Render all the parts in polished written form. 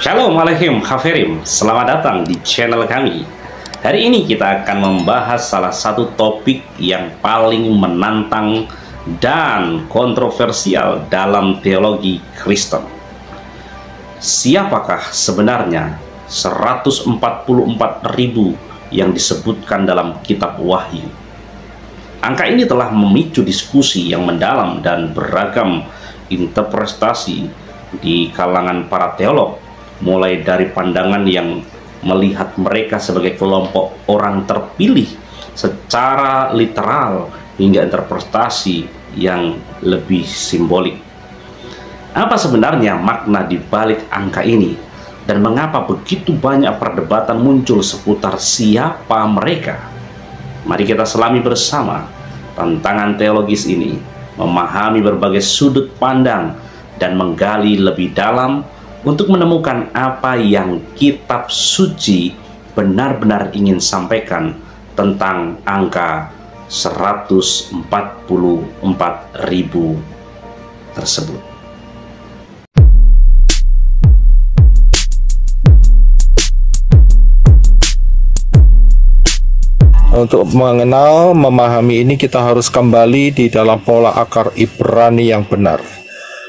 Shalom Aleichem Haverim, selamat datang di channel kami. Hari ini kita akan membahas salah satu topik yang paling menantang dan kontroversial dalam teologi Kristen. Siapakah sebenarnya 144.000 yang disebutkan dalam kitab Wahyu? Angka ini telah memicu diskusi yang mendalam dan beragam interpretasi di kalangan para teolog, mulai dari pandangan yang melihat mereka sebagai kelompok orang terpilih secara literal hingga interpretasi yang lebih simbolik. Apa sebenarnya makna di balik angka ini dan mengapa begitu banyak perdebatan muncul seputar siapa mereka? Mari kita selami bersama tantangan teologis ini, memahami berbagai sudut pandang dan menggali lebih dalam untuk menemukan apa yang kitab suci benar-benar ingin sampaikan tentang angka 144.000 tersebut. Untuk mengenal, memahami ini kita harus kembali di dalam pola akar Ibrani yang benar.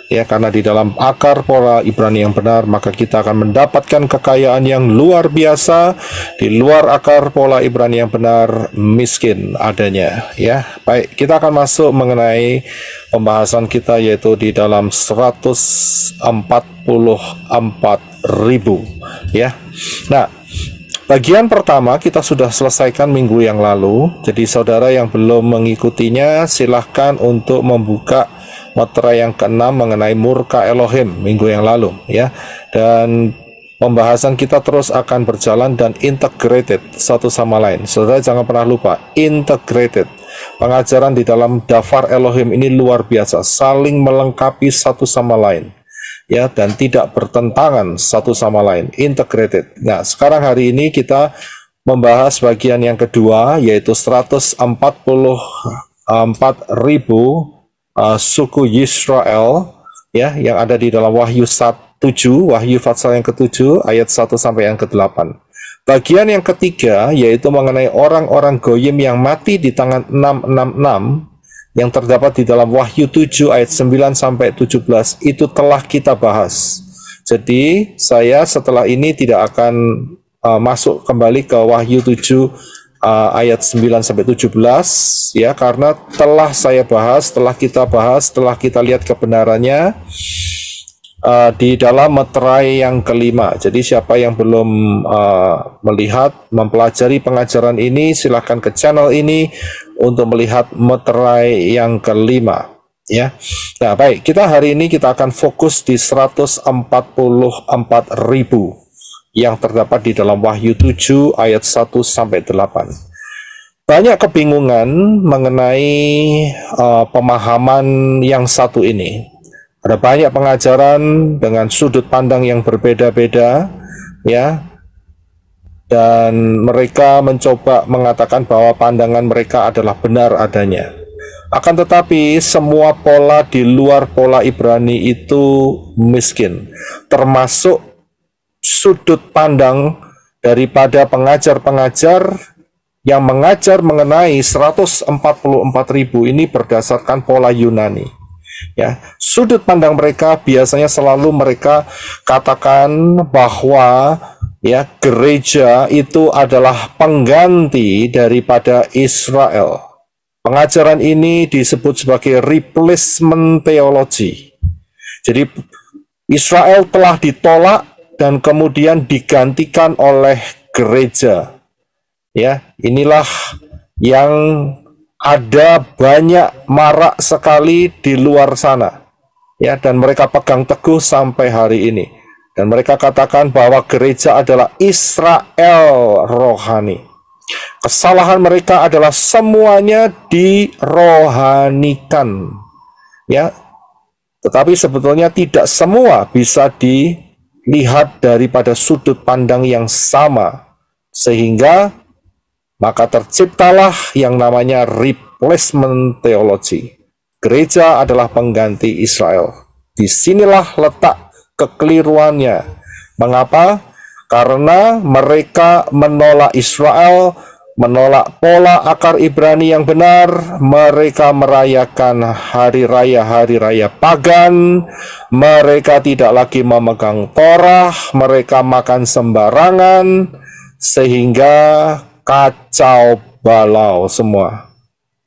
Ya, karena di dalam akar pola Ibrani yang benar, maka kita akan mendapatkan kekayaan yang luar biasa. Di luar akar pola Ibrani yang benar, miskin adanya. Ya, baik, kita akan masuk mengenai pembahasan kita, yaitu di dalam 144.000. Ya, nah, bagian pertama kita sudah selesaikan minggu yang lalu. Jadi saudara yang belum mengikutinya, silahkan untuk membuka materai yang ke-6 mengenai murka Elohim minggu yang lalu, ya. Dan pembahasan kita terus akan berjalan dan integrated satu sama lain. Saudara jangan pernah lupa, integrated. Pengajaran di dalam Dafar Elohim ini luar biasa, saling melengkapi satu sama lain, ya, dan tidak bertentangan satu sama lain, integrated. Nah, sekarang hari ini kita membahas bagian yang kedua, yaitu 144.000 suku Yisrael, ya, yang ada di dalam Wahyu 7, Wahyu pasal yang ke-7 ayat 1 sampai yang ke-8. Bagian yang ketiga yaitu mengenai orang-orang goyim yang mati di tangan 666 yang terdapat di dalam Wahyu 7 ayat 9 sampai 17, itu telah kita bahas. Jadi saya setelah ini tidak akan masuk kembali ke Wahyu 7 ayat 9 sampai 17, ya, karena telah saya bahas, telah kita bahas, telah kita lihat kebenarannya di dalam materai yang kelima. Jadi siapa yang belum melihat, mempelajari pengajaran ini, silahkan ke channel ini untuk melihat materai yang kelima, ya. Nah, baik, kita hari ini kita akan fokus di 144.000 yang terdapat di dalam Wahyu 7 ayat 1 sampai 8. Banyak kebingungan mengenai pemahaman yang satu ini. Ada banyak pengajaran dengan sudut pandang yang berbeda-beda, ya. Dan mereka mencoba mengatakan bahwa pandangan mereka adalah benar adanya. Akan tetapi semua pola di luar pola Ibrani itu miskin, termasuk sudut pandang daripada pengajar-pengajar yang mengajar mengenai 144.000 ini berdasarkan pola Yunani, ya. Sudut pandang mereka biasanya selalu mereka katakan bahwa, ya, gereja itu adalah pengganti daripada Israel. Pengajaran ini disebut sebagai replacement theology. Jadi Israel telah ditolak dan kemudian digantikan oleh gereja. Ya, inilah yang ada banyak marak sekali di luar sana. Ya, dan mereka pegang teguh sampai hari ini. Dan mereka katakan bahwa gereja adalah Israel rohani. Kesalahan mereka adalah semuanya dirohanikan. Ya. Tetapi sebetulnya tidak semua bisa lihat daripada sudut pandang yang sama, sehingga maka terciptalah yang namanya replacement theology. Gereja adalah pengganti Israel. Disinilah letak kekeliruannya. Mengapa? Karena mereka menolak Israel, menolak pola akar Ibrani yang benar. Mereka merayakan hari raya pagan. Mereka tidak lagi memegang Torah. Mereka makan sembarangan, sehingga kacau balau semua.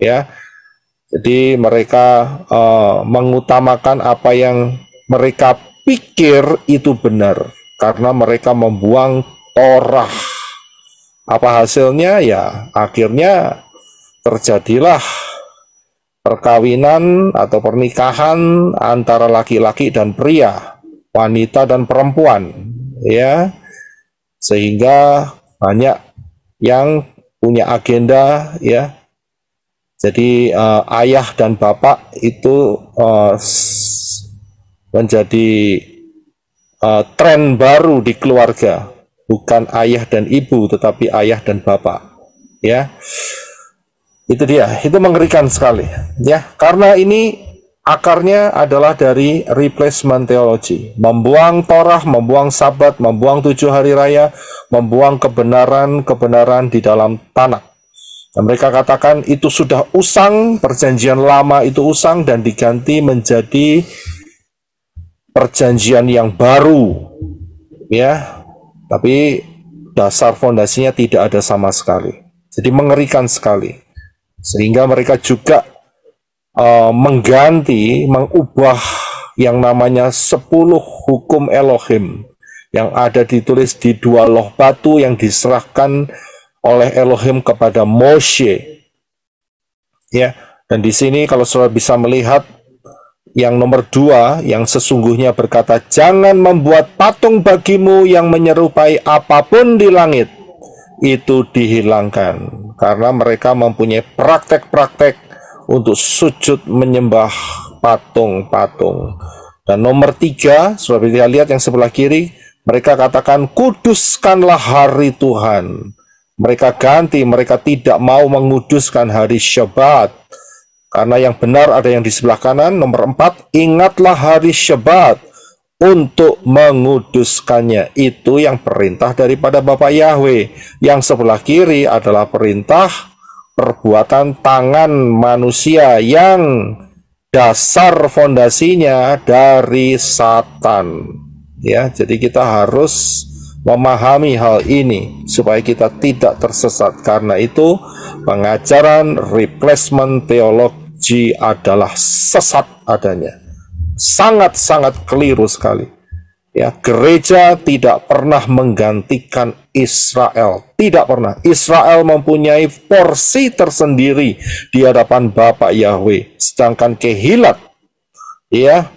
Ya, jadi mereka mengutamakan apa yang mereka pikir itu benar, karena mereka membuang Torah. Apa hasilnya? Ya, akhirnya terjadilah perkawinan atau pernikahan antara laki-laki dan pria, wanita dan perempuan, ya, sehingga banyak yang punya agenda, ya. Jadi ayah dan bapak itu menjadi tren baru di keluarga, bukan ayah dan ibu tetapi ayah dan bapak, ya. Itu dia, itu mengerikan sekali, ya, karena ini akarnya adalah dari replacement theology, membuang Torah, membuang Sabat, membuang 7 hari raya, membuang kebenaran di dalam tanah. Dan mereka katakan itu sudah usang, perjanjian lama itu usang dan diganti menjadi perjanjian yang baru, ya, tapi dasar fondasinya tidak ada sama sekali. Jadi mengerikan sekali. Sehingga mereka juga mengubah yang namanya 10 hukum Elohim yang ada ditulis di 2 loh batu yang diserahkan oleh Elohim kepada Moshe. Ya, dan di sini kalau saudara bisa melihat yang nomor 2 yang sesungguhnya berkata, jangan membuat patung bagimu yang menyerupai apapun di langit. Itu dihilangkan karena mereka mempunyai praktek-praktek untuk sujud menyembah patung-patung. Dan nomor 3, saudara bisa lihat yang sebelah kiri, mereka katakan kuduskanlah hari Tuhan. Mereka ganti, mereka tidak mau menguduskan hari Syabat. Karena yang benar ada yang di sebelah kanan. Nomor 4, ingatlah hari Syabat untuk menguduskannya. Itu yang perintah daripada Bapa Yahweh. Yang sebelah kiri adalah perintah perbuatan tangan manusia yang dasar fondasinya dari Satan. Ya, jadi kita harus memahami hal ini supaya kita tidak tersesat. Karena itu pengajaran replacement theology adalah sesat adanya. Sangat-sangat keliru sekali. Ya, gereja tidak pernah menggantikan Israel. Tidak pernah. Israel mempunyai porsi tersendiri di hadapan Bapa Yahweh. Sedangkan Kehilat, ya,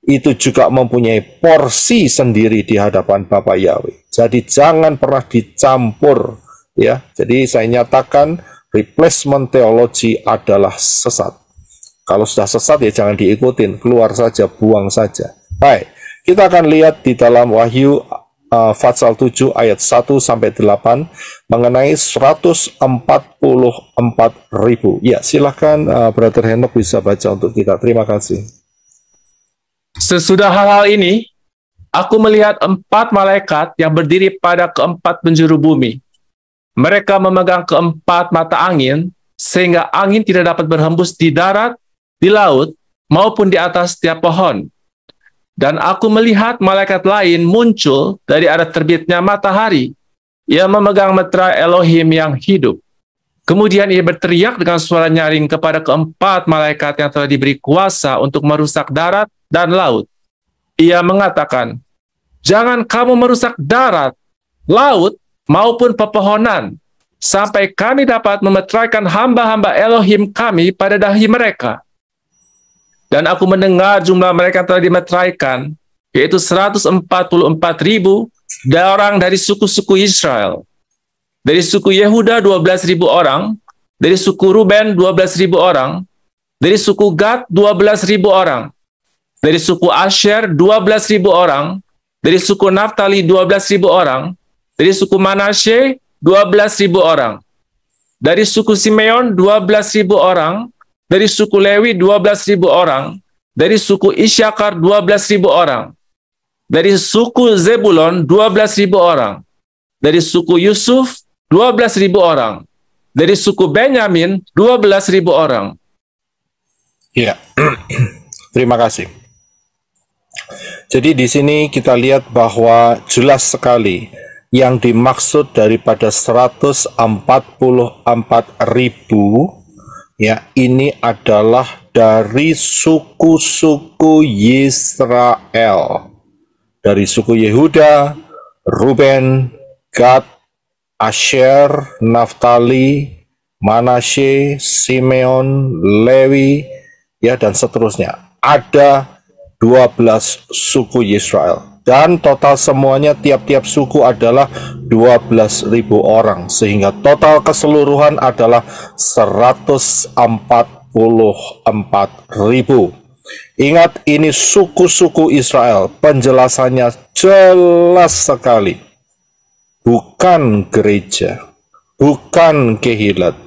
itu juga mempunyai porsi sendiri di hadapan Bapa Yahweh. Jadi jangan pernah dicampur, ya. Jadi saya nyatakan replacement theology adalah sesat. Kalau sudah sesat ya jangan diikutin, keluar saja, buang saja. Baik, kita akan lihat di dalam Wahyu Fatsal 7 ayat 1-8 mengenai 144.000. Ya, silakan Brother Henok bisa baca untuk kita. Terima kasih. Sesudah hal-hal ini, aku melihat 4 malaikat yang berdiri pada keempat penjuru bumi. Mereka memegang keempat mata angin, sehingga angin tidak dapat berhembus di darat, di laut, maupun di atas setiap pohon. Dan aku melihat malaikat lain muncul dari arah terbitnya matahari. Ia memegang meterai Elohim yang hidup. Kemudian ia berteriak dengan suara nyaring kepada keempat malaikat yang telah diberi kuasa untuk merusak darat dan laut. Ia mengatakan, jangan kamu merusak darat, laut, maupun pepohonan, sampai kami dapat memeteraikan hamba-hamba Elohim kami pada dahi mereka. Dan aku mendengar jumlah mereka yang telah dimeteraikan, yaitu 144.000 orang dari suku-suku Israel. Dari suku Yehuda 12.000 orang, dari suku Ruben 12.000 orang, dari suku Gad 12.000 orang, dari suku Asher 12.000 orang, dari suku Naftali 12.000 orang, dari suku Manasye 12.000 orang, dari suku Simeon 12.000 orang, dari suku Lewi 12.000 orang, dari suku Isyakar 12.000 orang, Dari suku Zebulon 12.000 orang. Dari suku Yusuf 12.000 orang. Dari suku Benyamin 12.000 orang. Ya, terima kasih. Jadi di sini kita lihat bahwa jelas sekali yang dimaksud daripada 144.000 ya, ini adalah dari suku-suku Yisrael. Dari suku Yehuda, Ruben, Gad, Asher, Naftali, Manasye, Simeon, Lewi, ya, dan seterusnya. Ada 12 suku Yisrael. Dan total semuanya tiap-tiap suku adalah 12.000 orang. Sehingga total keseluruhan adalah 144.000. Ingat, ini suku-suku Israel. Penjelasannya jelas sekali. Bukan gereja, bukan kehilat,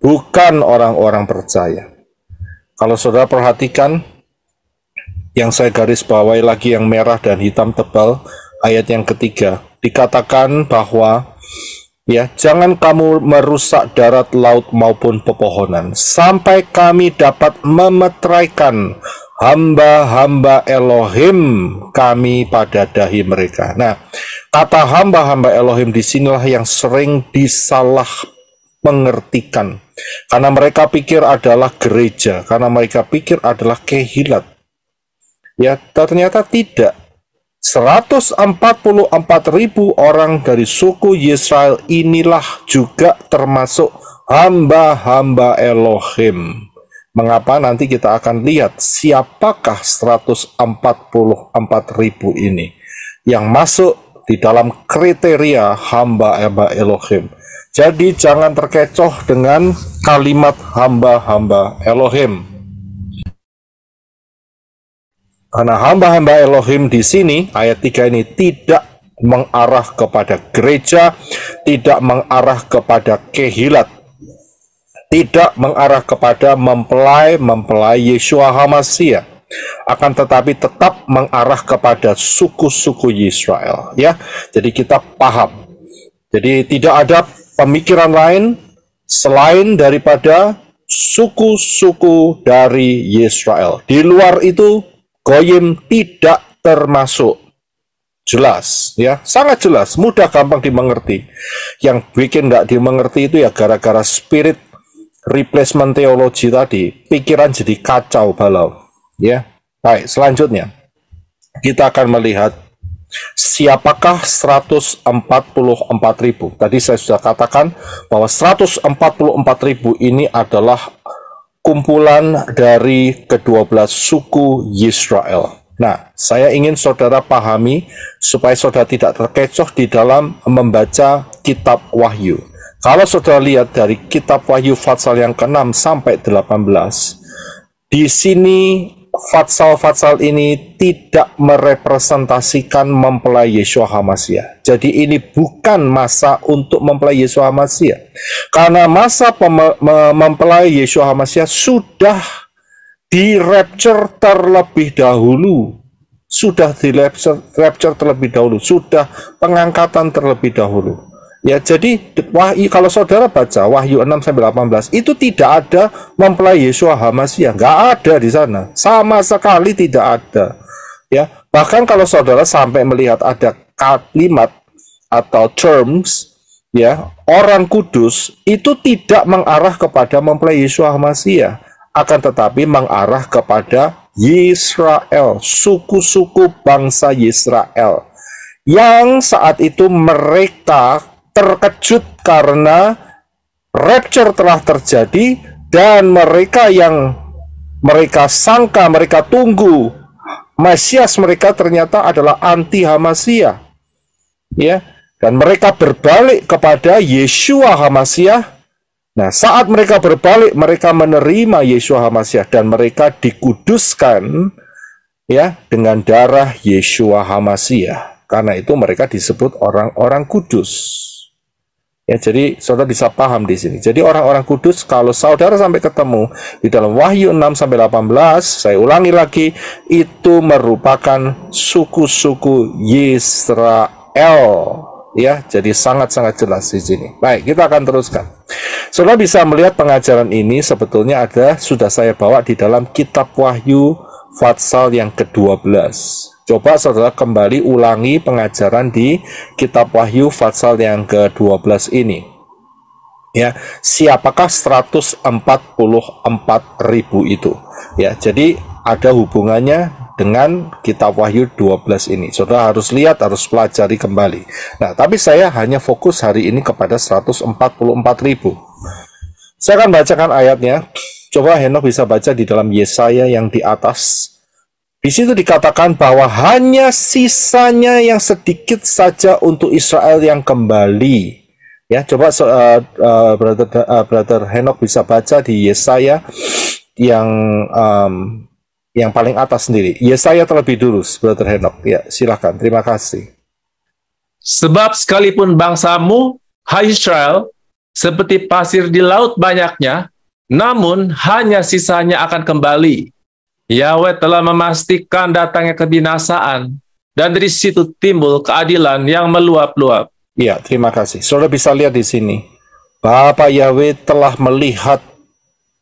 bukan orang-orang percaya. Kalau saudara perhatikan, yang saya garis bawahi lagi yang merah dan hitam tebal, ayat yang ketiga, dikatakan bahwa ya, jangan kamu merusak darat, laut maupun pepohonan, sampai kami dapat memeteraikan hamba-hamba Elohim kami pada dahi mereka. Nah, kata hamba-hamba Elohim di sinilah yang sering disalah mengertikan, karena mereka pikir adalah gereja, karena mereka pikir adalah kehilat. Ya, ternyata tidak. 144.000 orang dari suku Yisrael inilah juga termasuk hamba-hamba Elohim. Mengapa? Nanti kita akan lihat siapakah 144.000 ini yang masuk di dalam kriteria hamba-hamba Elohim. Jadi jangan terkecoh dengan kalimat hamba-hamba Elohim. Karena hamba-hamba Elohim di sini, ayat 3 ini tidak mengarah kepada gereja, tidak mengarah kepada kehilat, tidak mengarah kepada mempelai Yeshua HaMashiach, akan tetapi tetap mengarah kepada suku-suku Yisrael. Ya, jadi kita paham. Jadi tidak ada pemikiran lain selain daripada suku-suku dari Yisrael. Di luar itu, Goyim tidak termasuk. Jelas, ya, sangat jelas, mudah, gampang dimengerti. Yang bikin nggak dimengerti itu ya gara-gara spirit replacement teologi tadi, pikiran jadi kacau balau. Ya, baik, selanjutnya kita akan melihat siapakah 144.000. Tadi saya sudah katakan bahwa 144.000 ini adalah kumpulan dari ke-12 suku Yisrael. Nah, saya ingin saudara pahami supaya saudara tidak terkecoh di dalam membaca kitab Wahyu. Kalau saudara lihat dari kitab Wahyu Fatsal yang ke-6 sampai 18, di sini Fatsal-Fatsal ini tidak merepresentasikan mempelai Yeshua HaMashiach. Jadi ini bukan masa untuk mempelai Yeshua HaMashiach. Karena masa mempelai Yeshua HaMashiach sudah di-rapture terlebih dahulu. Sudah di-rapture terlebih dahulu. Sudah pengangkatan terlebih dahulu. Ya, jadi kalau saudara baca Wahyu 6-18 itu tidak ada mempelai Yeshua HaMashiach, nggak ada di sana, sama sekali tidak ada. Ya, bahkan kalau saudara sampai melihat ada kalimat atau terms, ya, orang kudus, itu tidak mengarah kepada mempelai Yeshua HaMashiach, akan tetapi mengarah kepada Yisrael, suku-suku bangsa Yisrael, yang saat itu mereka terkejut karena rapture telah terjadi dan mereka yang mereka sangka, mereka tunggu Mesias mereka ternyata adalah anti HaMashiach. Ya, dan mereka berbalik kepada Yeshua HaMashiach. Nah, saat mereka berbalik, mereka menerima Yeshua HaMashiach dan mereka dikuduskan ya dengan darah Yeshua HaMashiach. Karena itu mereka disebut orang-orang kudus. Ya, jadi saudara bisa paham di sini. Jadi orang-orang kudus, kalau saudara sampai ketemu di dalam Wahyu 6 sampai 18, saya ulangi lagi, itu merupakan suku-suku Yisrael. Ya, jadi sangat-sangat jelas di sini. Baik, kita akan teruskan. Saudara bisa melihat pengajaran ini sebetulnya sudah saya bawa di dalam kitab Wahyu Fatsal yang ke-12. Coba saudara kembali ulangi pengajaran di kitab Wahyu Fatsal yang ke-12 ini. Ya, siapakah 144.000 itu? Ya, jadi ada hubungannya dengan kitab Wahyu 12 ini. Saudara harus lihat, harus pelajari kembali. Nah, tapi saya hanya fokus hari ini kepada 144.000. Saya akan bacakan ayatnya. Coba Henok bisa baca di dalam Yesaya yang di atas. Di situ dikatakan bahwa hanya sisanya yang sedikit saja untuk Israel yang kembali. Ya, coba brother Henok bisa baca di Yesaya yang paling atas sendiri. Yesaya terlebih dulu, brother Henok. Ya, silakan. Terima kasih. Sebab sekalipun bangsamu, hai Israel, seperti pasir di laut banyaknya, namun hanya sisanya akan kembali. Yahweh telah memastikan datangnya kebinasaan, dan dari situ timbul keadilan yang meluap-luap. Ya, terima kasih. Saudara bisa lihat di sini, Bapak Yahweh telah melihat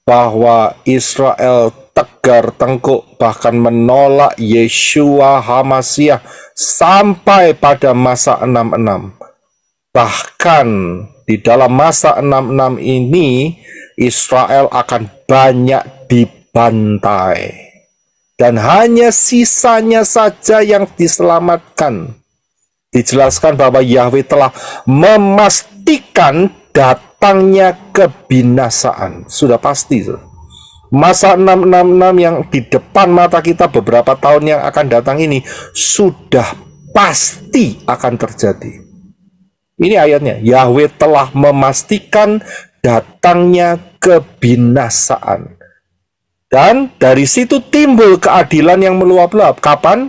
bahwa Israel tegar tengkuk, bahkan menolak Yeshua HaMasyiah sampai pada masa 66. Bahkan di dalam masa 66 ini, Israel akan banyak dibantai. Dan hanya sisanya saja yang diselamatkan. Dijelaskan bahwa Yahweh telah memastikan datangnya kebinasaan. Sudah pasti. Masa 666 yang di depan mata kita beberapa tahun yang akan datang ini sudah pasti akan terjadi. Ini ayatnya. Yahweh telah memastikan datangnya kebinasaan. Dan dari situ timbul keadilan yang meluap-luap. Kapan?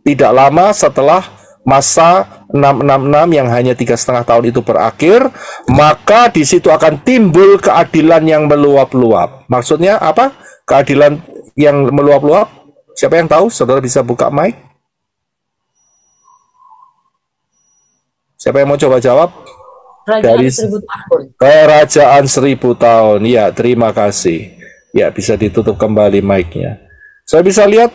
Tidak lama setelah masa 666 yang hanya 3,5 tahun itu berakhir, maka di situ akan timbul keadilan yang meluap-luap. Maksudnya apa? Keadilan yang meluap-luap? Siapa yang tahu? Saudara bisa buka mic. Siapa yang mau coba jawab? Kerajaan 1000 tahun. Kerajaan 1000 tahun. Ya, terima kasih. Ya, bisa ditutup kembali mic-nya. Saya bisa lihat,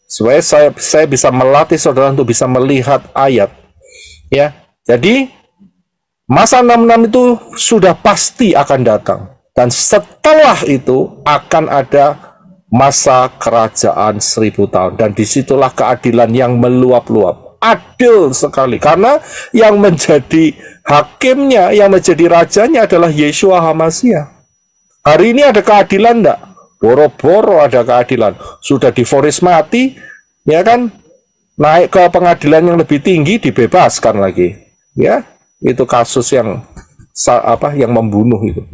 supaya saya bisa melatih saudara untuk bisa melihat ayat. Ya, jadi masa 66 itu sudah pasti akan datang. Dan setelah itu akan ada masa kerajaan 1000 tahun. Dan disitulah keadilan yang meluap-luap. Adil sekali. Karena yang menjadi hakimnya, yang menjadi rajanya adalah Yeshua HaMasyiah. Hari ini ada keadilan enggak? Boro-boro ada keadilan. Sudah divonis mati, ya kan? Naik ke pengadilan yang lebih tinggi, dibebaskan lagi. Ya, itu kasus yang membunuh itu.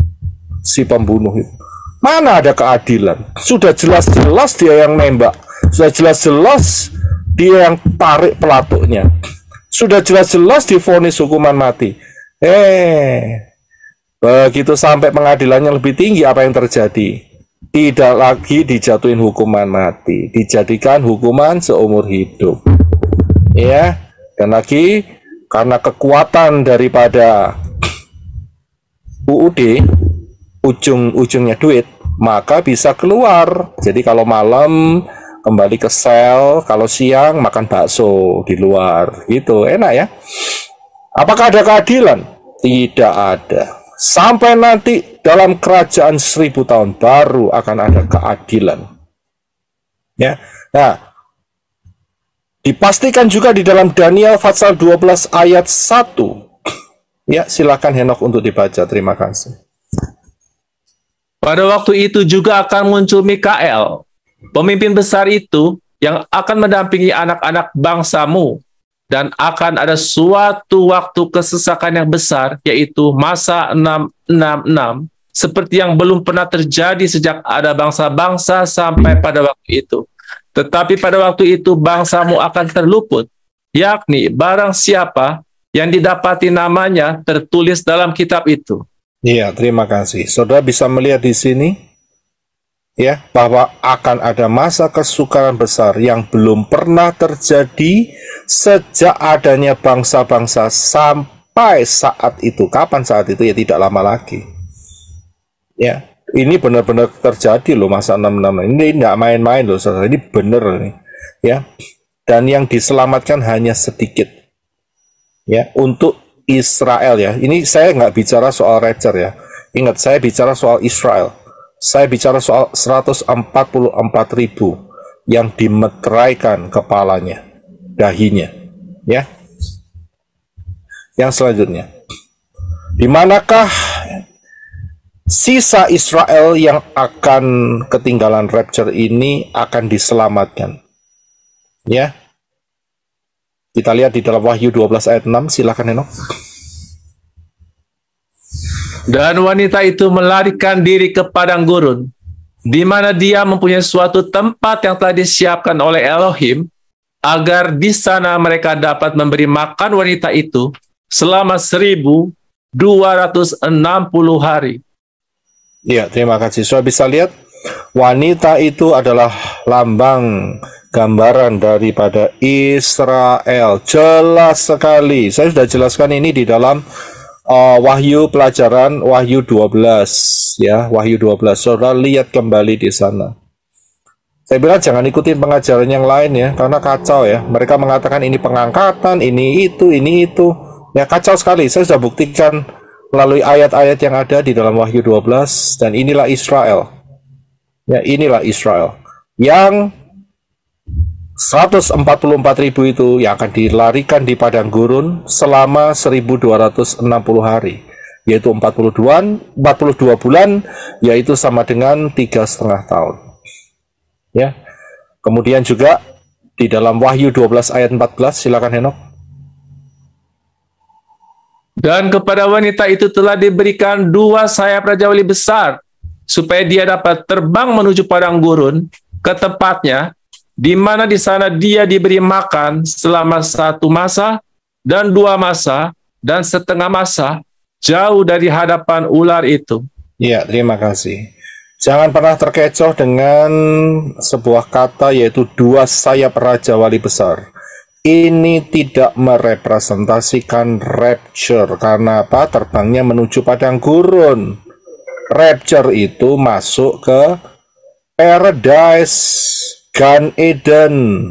Si pembunuh itu. Mana ada keadilan? Sudah jelas-jelas dia yang nembak. Sudah jelas-jelas dia yang tarik pelatuknya. Sudah jelas-jelas divonis hukuman mati. Begitu sampai pengadilannya lebih tinggi, apa yang terjadi? Tidak lagi dijatuhin hukuman mati, dijadikan hukuman seumur hidup. Ya, dan lagi karena kekuatan daripada UUD, ujung-ujungnya duit, maka bisa keluar. Jadi kalau malam kembali ke sel, kalau siang makan bakso di luar, gitu. Enak ya? Apakah ada keadilan? Tidak ada. Sampai nanti dalam kerajaan 1000 tahun baru akan ada keadilan. Ya. Nah, dipastikan juga di dalam Daniel pasal 12 ayat 1. Ya, silakan Henok untuk dibaca. Terima kasih. Pada waktu itu juga akan muncul Mikael, pemimpin besar itu yang akan mendampingi anak-anak bangsamu. Dan akan ada suatu waktu kesesakan yang besar, yaitu masa 666, seperti yang belum pernah terjadi sejak ada bangsa-bangsa sampai pada waktu itu. Tetapi pada waktu itu bangsamu akan terluput, yakni barang siapa yang didapati namanya tertulis dalam kitab itu. Iya, terima kasih. Saudara bisa melihat di sini ya bahwa akan ada masa kesukaran besar yang belum pernah terjadi sejak adanya bangsa-bangsa sampai saat itu. Kapan saat itu? Ya tidak lama lagi. Ya, ini benar-benar terjadi loh masa 66. Ini tidak main-main loh, saudara. Ini benar nih. Ya. Dan yang diselamatkan hanya sedikit. Ya, untuk Israel ya. Ini saya nggak bicara soal rapture ya. Ingat, saya bicara soal Israel. Saya bicara soal 144.000 yang dimeteraikan kepalanya, dahinya. Ya. Yang selanjutnya. Di manakah sisa Israel yang akan ketinggalan rapture ini akan diselamatkan? Ya. Kita lihat di dalam Wahyu 12 ayat 6, silakan Henok. Dan wanita itu melarikan diri ke padang gurun, di mana dia mempunyai suatu tempat yang telah disiapkan oleh Elohim, agar di sana mereka dapat memberi makan wanita itu selama 1.260 hari. Ya, terima kasih. Sudah bisa lihat, wanita itu adalah lambang gambaran daripada Israel. Jelas sekali. Saya sudah jelaskan ini di dalam Wahyu pelajaran Wahyu 12 ya, Wahyu 12. Saudara lihat kembali di sana. Saya bilang jangan ikutin pengajaran yang lain ya, karena kacau ya. Mereka mengatakan ini pengangkatan, ini itu. Ya kacau sekali. Saya sudah buktikan melalui ayat-ayat yang ada di dalam Wahyu 12, dan inilah Israel. Ya, inilah Israel. Yang 144.000 itu yang akan dilarikan di padang gurun selama 1.260 hari, yaitu 42 bulan, yaitu sama dengan 3,5 tahun. Ya. Kemudian juga di dalam Wahyu 12 ayat 14, silakan Henok. Dan kepada wanita itu telah diberikan 2 sayap Raja Wali besar, supaya dia dapat terbang menuju padang gurun ke tempatnya, di mana di sana dia diberi makan selama 1 masa dan 2 masa dan setengah masa, jauh dari hadapan ular itu. Ya, terima kasih. Jangan pernah terkecoh dengan sebuah kata, yaitu 2 sayap Raja Wali besar. Ini tidak merepresentasikan rapture. Karena apa? Terbangnya menuju padang gurun. Rapture itu masuk ke paradise, Gan Eden,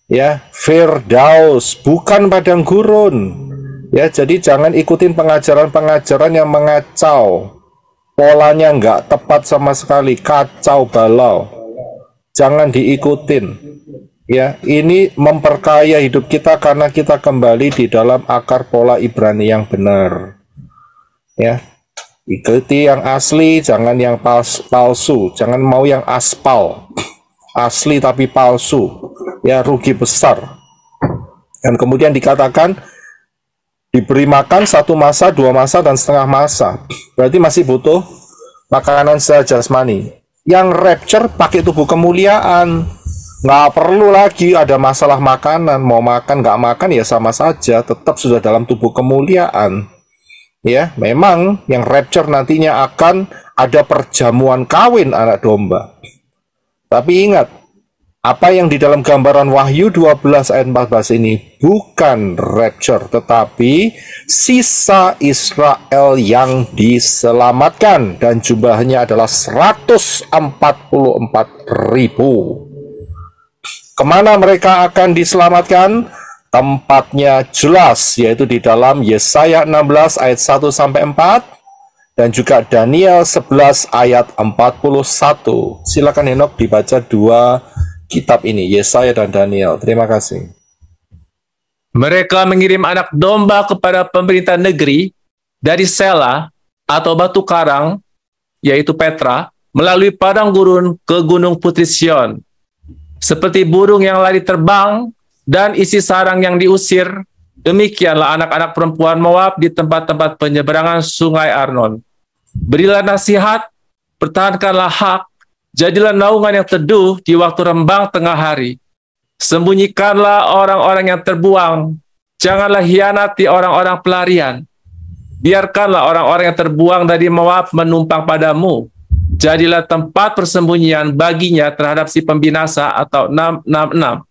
ya, Firdaus, bukan padang gurun. Ya, jadi jangan ikutin pengajaran-pengajaran yang mengacau. Polanya nggak tepat sama sekali, kacau balau. Jangan diikutin. Ya, ini memperkaya hidup kita karena kita kembali di dalam akar pola Ibrani yang benar. Ya, ikuti yang asli, jangan yang palsu. Jangan mau yang aspal, asli tapi palsu. Ya, rugi besar. Dan kemudian dikatakan diberi makan 1 masa, 2 masa, dan setengah masa. Berarti masih butuh makanan secara jasmani. Yang rapture pakai tubuh kemuliaan. Nggak perlu lagi ada masalah makanan. Mau makan, nggak makan ya sama saja. Tetap sudah dalam tubuh kemuliaan. Ya, memang yang rapture nantinya akan ada perjamuan kawin anak domba. Tapi ingat, apa yang di dalam gambaran Wahyu 12 ayat 14 ini bukan rapture, tetapi sisa Israel yang diselamatkan, dan jumlahnya adalah 144.000. Kemana mereka akan diselamatkan? Tempatnya jelas, yaitu di dalam Yesaya 16 ayat 1-4 dan juga Daniel 11 ayat 41. Silakan Henok dibaca 2 kitab ini, Yesaya dan Daniel. Terima kasih. Mereka mengirim anak domba kepada pemerintah negeri dari Sela atau batu karang, yaitu Petra, melalui padang gurun ke Gunung Putri Sion. Seperti burung yang lari terbang dan isi sarang yang diusir, demikianlah anak-anak perempuan Moab di tempat-tempat penyeberangan sungai Arnon. Berilah nasihat, pertahankanlah hak, jadilah naungan yang teduh di waktu rembang tengah hari. Sembunyikanlah orang-orang yang terbuang, Janganlah hianati orang-orang pelarian. Biarkanlah orang-orang yang terbuang dari Moab menumpang padamu. Jadilah tempat persembunyian baginya terhadap si pembinasa atau 666.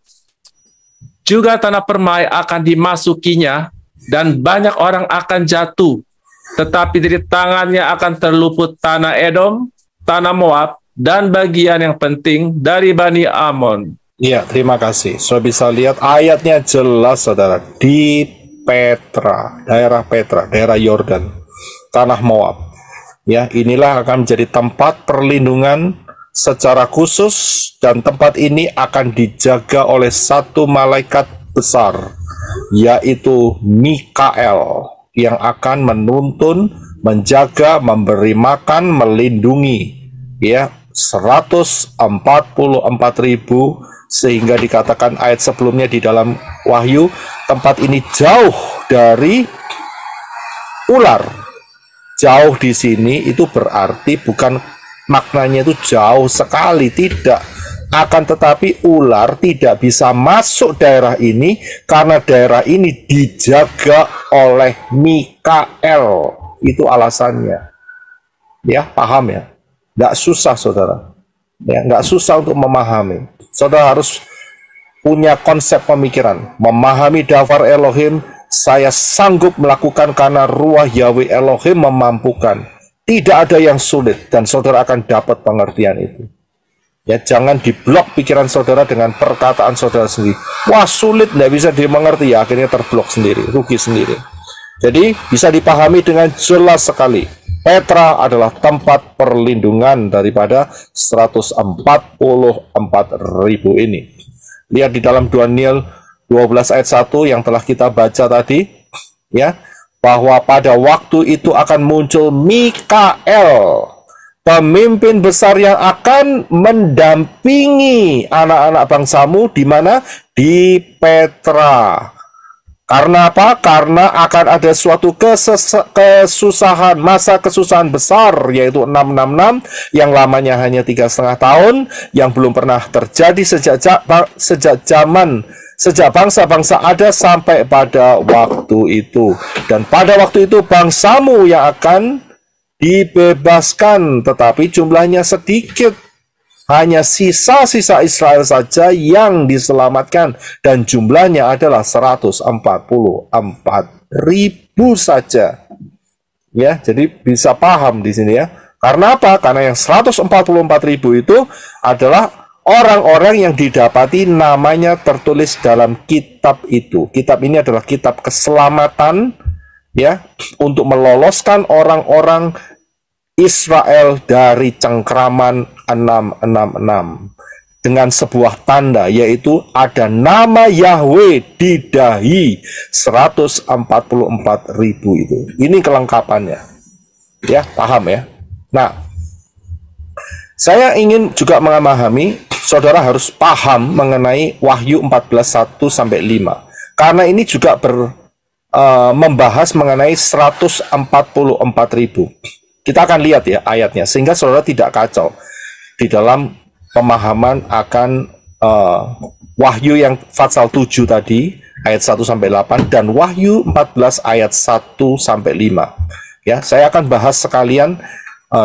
Juga tanah permai akan dimasukinya, dan banyak orang akan jatuh. Tetapi dari tangannya akan terluput tanah Edom, tanah Moab, dan bagian yang penting dari Bani Amon. Iya, terima kasih. Saudara bisa lihat ayatnya jelas, saudara. Di Petra, daerah Yordan, tanah Moab. Ya, inilah akan menjadi tempat perlindungan secara khusus, dan tempat ini akan dijaga oleh satu malaikat besar, yaitu Mikael, yang akan menuntun, menjaga, memberi makan, melindungi, ya, 144.000, sehingga dikatakan ayat sebelumnya di dalam Wahyu, tempat ini jauh dari ular. Jauh di sini itu berarti bukan maknanya itu jauh sekali, tidak. Akan tetapi ular tidak bisa masuk daerah ini karena daerah ini dijaga oleh Mikael. Itu alasannya. Ya, paham ya? Nggak susah, saudara. Ya, nggak susah untuk memahami. Saudara harus punya konsep pemikiran. Memahami daftar Elohim, saya sanggup melakukan karena ruah Yahweh Elohim memampukan. Tidak ada yang sulit, dan saudara akan dapat pengertian itu. Ya, jangan diblok pikiran saudara dengan perkataan saudara sendiri. Wah, sulit, nggak bisa dimengerti, ya akhirnya terblok sendiri, rugi sendiri. Jadi bisa dipahami dengan jelas sekali. Petra adalah tempat perlindungan daripada 144.000 ini. Lihat di dalam Daniel 12 ayat 1 yang telah kita baca tadi, ya, bahwa pada waktu itu akan muncul Mikael, pemimpin besar yang akan mendampingi anak-anak bangsamu di mana? Di Petra. Karena apa? Karena akan ada suatu kesusahan, masa kesusahan besar, yaitu 666, yang lamanya hanya 3,5 tahun, yang belum pernah terjadi sejak bangsa-bangsa ada sampai pada waktu itu. Dan pada waktu itu bangsamu yang akan dibebaskan, tetapi jumlahnya sedikit. Hanya sisa-sisa Israel saja yang diselamatkan, dan jumlahnya adalah 144.000 saja. Ya, jadi bisa paham di sini ya. Karena apa? Karena yang 144.000 itu adalah orang-orang yang didapati namanya tertulis dalam kitab itu. Kitab ini adalah kitab keselamatan, ya, untuk meloloskan orang-orang Israel dari cengkraman 666 dengan sebuah tanda, yaitu ada nama Yahweh di dahi 144.000 itu. Ini kelengkapannya. Ya, paham ya? Nah, saya ingin juga memahami, saudara harus paham mengenai Wahyu 14:1-5. Karena ini juga membahas mengenai 144.000. Kita akan lihat ya ayatnya, sehingga saudara tidak kacau di dalam pemahaman akan Wahyu yang Fatsal 7 tadi, ayat 1-8, dan Wahyu 14 ayat 1-5. Ya, saya akan bahas sekalian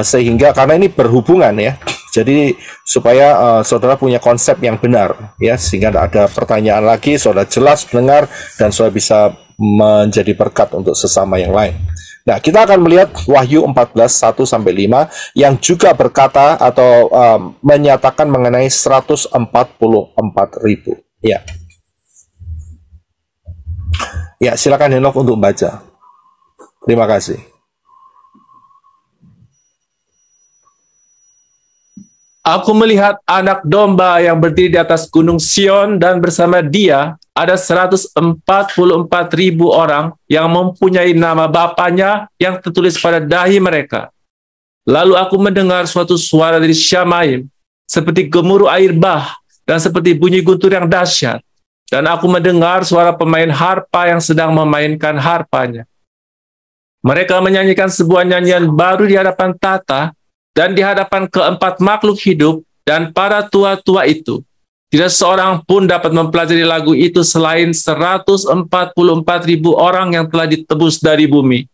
sehingga karena ini berhubungan ya. Jadi supaya saudara punya konsep yang benar ya, sehingga tidak ada pertanyaan lagi, saudara jelas mendengar dan saudara bisa menjadi berkat untuk sesama yang lain. Nah, kita akan melihat Wahyu 14:1-5 yang juga berkata atau menyatakan mengenai 144.000. Ya. Ya, silakan Henok untuk baca. Terima kasih. Aku melihat anak domba yang berdiri di atas gunung Sion, dan bersama dia ada 144.000 orang yang mempunyai nama Bapanya yang tertulis pada dahi mereka. Lalu aku mendengar suatu suara dari Syamaim, seperti gemuruh air bah, dan seperti bunyi guntur yang dahsyat. Dan aku mendengar suara pemain harpa yang sedang memainkan harpanya. Mereka menyanyikan sebuah nyanyian baru di hadapan tata, dan di hadapan keempat makhluk hidup dan para tua-tua itu. Tidak seorang pun dapat mempelajari lagu itu selain 144.000 orang yang telah ditebus dari bumi.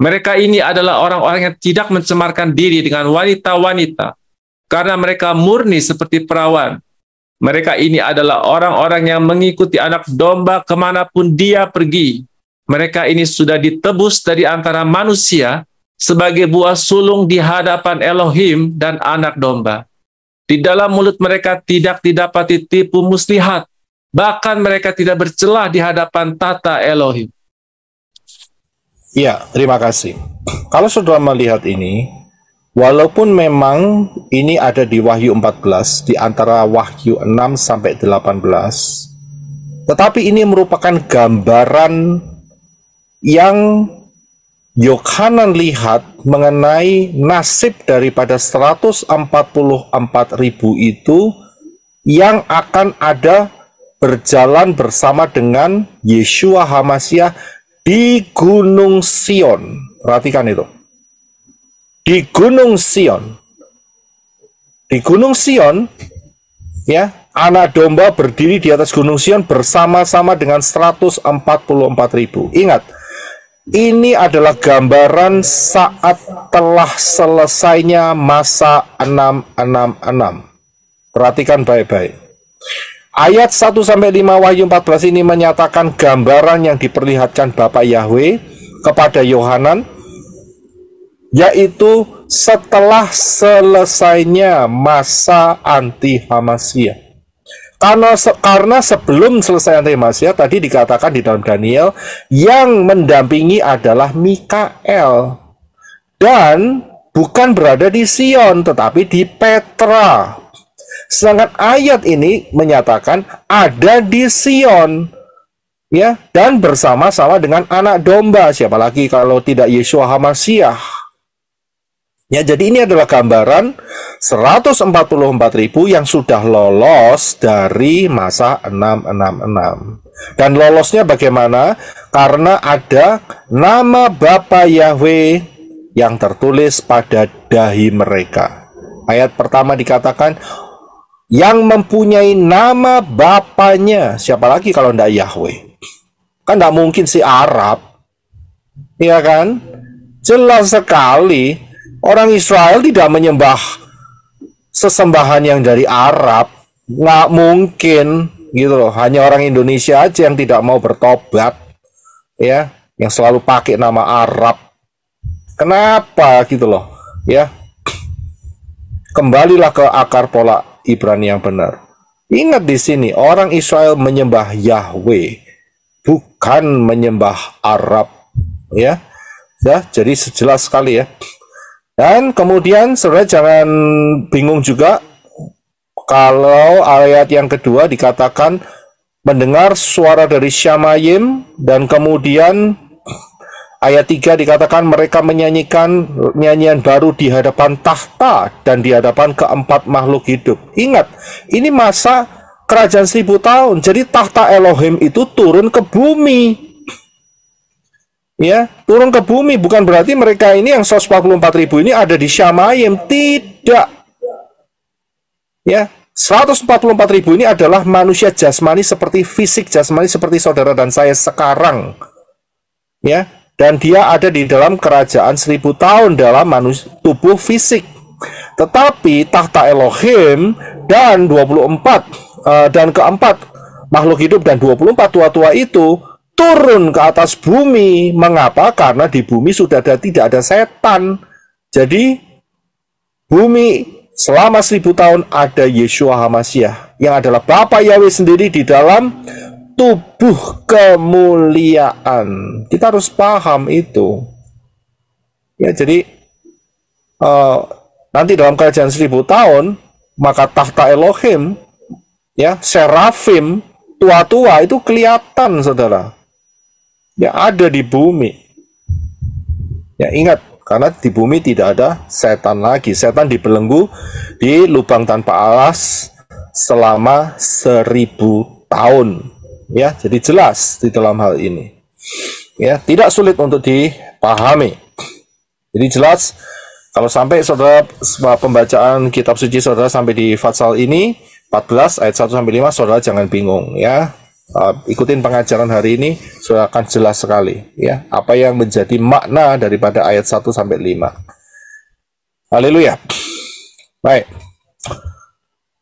Mereka ini adalah orang-orang yang tidak mencemarkan diri dengan wanita-wanita, karena mereka murni seperti perawan. Mereka ini adalah orang-orang yang mengikuti anak domba kemanapun dia pergi. Mereka ini sudah ditebus dari antara manusia sebagai buah sulung di hadapan Elohim dan anak domba. Di dalam mulut mereka tidak didapati tipu muslihat, bahkan mereka tidak bercelah di hadapan tata Elohim. Ya, terima kasih. Kalau saudara melihat ini, walaupun memang ini ada di Wahyu 14, di antara Wahyu 6 sampai 18, tetapi ini merupakan gambaran yang Yohanan lihat mengenai nasib daripada 144.000 itu yang akan ada berjalan bersama dengan Yeshua HaMasyiah di Gunung Sion. Perhatikan itu. Di Gunung Sion. Di Gunung Sion, ya, anak domba berdiri di atas Gunung Sion bersama-sama dengan 144.000. Ingat, ini adalah gambaran saat telah selesainya masa 666. Perhatikan baik-baik. Ayat 1-5 Wahyu 14 ini menyatakan gambaran yang diperlihatkan Bapa Yahweh kepada Yohanan, yaitu setelah selesainya masa anti-Hamasyiah. Karena sebelum selesai anti-Hamasyiah tadi dikatakan di dalam Daniel, yang mendampingi adalah Mikael, dan bukan berada di Sion tetapi di Petra. Sedangkan ayat ini menyatakan ada di Sion, ya, dan bersama-sama dengan anak domba. Siapa lagi kalau tidak Yeshua HaMasyiah? Ya, jadi ini adalah gambaran 144.000 yang sudah lolos dari masa 666. Dan lolosnya bagaimana? Karena ada nama Bapa Yahweh yang tertulis pada dahi mereka. Ayat pertama dikatakan, yang mempunyai nama Bapanya. Siapa lagi kalau tidak Yahweh? Kan tidak mungkin si Arab. Iya kan? Jelas sekali. Orang Israel tidak menyembah sesembahan yang dari Arab. Nggak mungkin gitu loh. Hanya orang Indonesia aja yang tidak mau bertobat, ya, yang selalu pakai nama Arab. Kenapa gitu loh, ya? Kembalilah ke akar pola Ibrani yang benar. Ingat di sini orang Israel menyembah Yahweh, bukan menyembah Arab, ya. Ya, jadi jelas sekali ya. Dan kemudian saudara jangan bingung juga kalau ayat yang kedua dikatakan mendengar suara dari Syamayim, dan kemudian ayat 3 dikatakan mereka menyanyikan nyanyian baru di hadapan tahta dan di hadapan keempat makhluk hidup. Ingat, ini masa kerajaan 1000 tahun. Jadi tahta Elohim itu turun ke bumi. Ya, turun ke bumi, bukan berarti mereka ini yang 144.000 ini ada di Syamayim, tidak. Ya, 144.000 ini adalah manusia jasmani seperti fisik jasmani seperti saudara dan saya sekarang. Ya, dan dia ada di dalam kerajaan 1000 tahun dalam tubuh fisik. Tetapi tahta Elohim dan 24 dan keempat makhluk hidup dan 24 tua-tua itu turun ke atas bumi. Mengapa? Karena di bumi sudah tidak ada setan. Jadi bumi selama 1000 tahun ada Yeshua HaMasyiah yang adalah Bapa Yahweh sendiri di dalam tubuh kemuliaan. Kita harus paham itu. Ya, jadi nanti dalam kerajaan 1000 tahun maka tahta Elohim, ya, serafim tua-tua itu kelihatan, saudara. Ya, ada di bumi. Ya, ingat, karena di bumi tidak ada setan lagi. Setan dibelenggu di lubang tanpa alas selama 1000 tahun. Ya, jadi jelas di dalam hal ini. Ya, tidak sulit untuk dipahami. Jadi jelas kalau sampai saudara pembacaan kitab suci saudara sampai di Fatsal ini, 14 ayat 1 sampai 5, saudara jangan bingung ya. Ikutin pengajaran hari ini, saudara akan jelas sekali ya apa yang menjadi makna daripada ayat 1 sampai 5. Haleluya. Baik.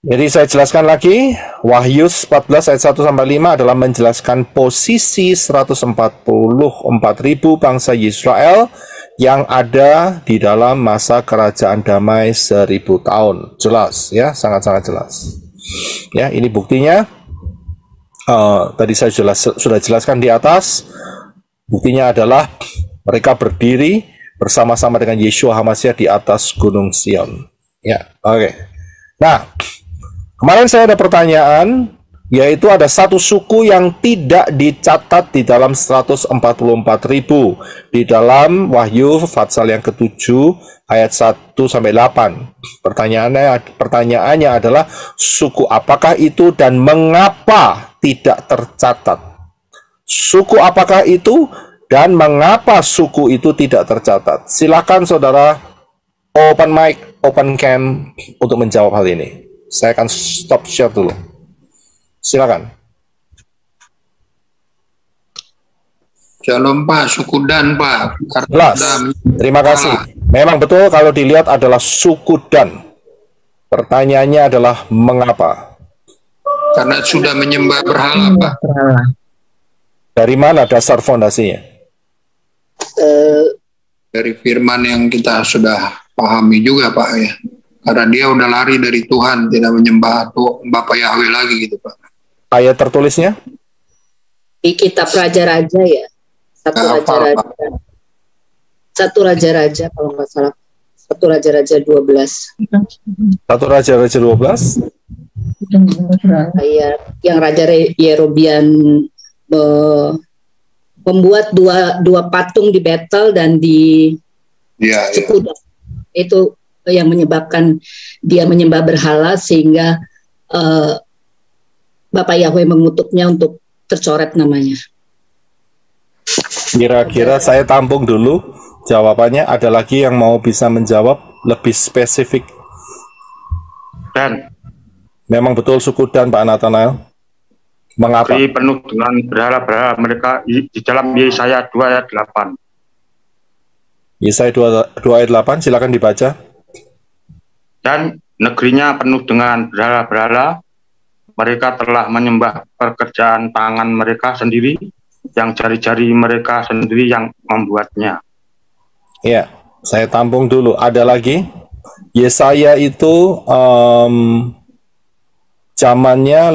Jadi saya jelaskan lagi, Wahyu 14 ayat 1 sampai 5 adalah menjelaskan posisi 144.000 bangsa Israel yang ada di dalam masa kerajaan damai 1000 tahun. Jelas ya, sangat-sangat jelas. Ya, ini buktinya. Tadi saya sudah jelaskan di atas. Buktinya adalah mereka berdiri bersama-sama dengan Yeshua HaMashiach di atas Gunung Sion. Ya, oke. Nah, kemarin saya ada pertanyaan, yaitu ada satu suku yang tidak dicatat di dalam 144.000 di dalam Wahyu Fatsal yang ke-7 ayat 1 sampai 8. Pertanyaannya adalah suku apakah itu dan mengapa tidak tercatat? Suku apakah itu dan mengapa suku itu tidak tercatat? Silakan saudara open mic, open cam untuk menjawab hal ini. Saya akan stop share dulu. Silakan. Shalom Pak, suku Dan Pak. Jelas. Terima kasih. Memang betul kalau dilihat adalah suku Dan. Pertanyaannya adalah mengapa? Karena sudah menyembah berhala Pak. Dari mana dasar fondasinya? Dari firman yang kita sudah pahami juga Pak ya. Karena dia udah lari dari Tuhan, tidak menyembah Bapak Yahweh lagi gitu Pak. Ayat tertulisnya? Di kitab Raja-Raja ya. Satu Raja-Raja kalau nggak salah. Satu Raja-Raja 12. Satu Raja-Raja 12? Ayat yang Raja Yerobian membuat dua patung di Betel dan di Sekuda. Itu yang menyebabkan dia menyembah berhala sehingga Bapak Yahweh mengutuknya untuk tercoret namanya. Kira-kira saya tampung dulu jawabannya. Ada lagi yang mau bisa menjawab lebih spesifik? Dan memang betul suku Dan, Pak Nathanael. Mengapa? Penuh dengan berhala-berhala mereka di dalam Yesaya 2 ayat 8. Yesaya 2 ayat 8, silakan dibaca. Dan negerinya penuh dengan berhala-berhala, mereka telah menyembah pekerjaan tangan mereka sendiri, yang jari-jari mereka sendiri yang membuatnya. Ya, saya tampung dulu. Ada lagi? Yesaya itu zamannya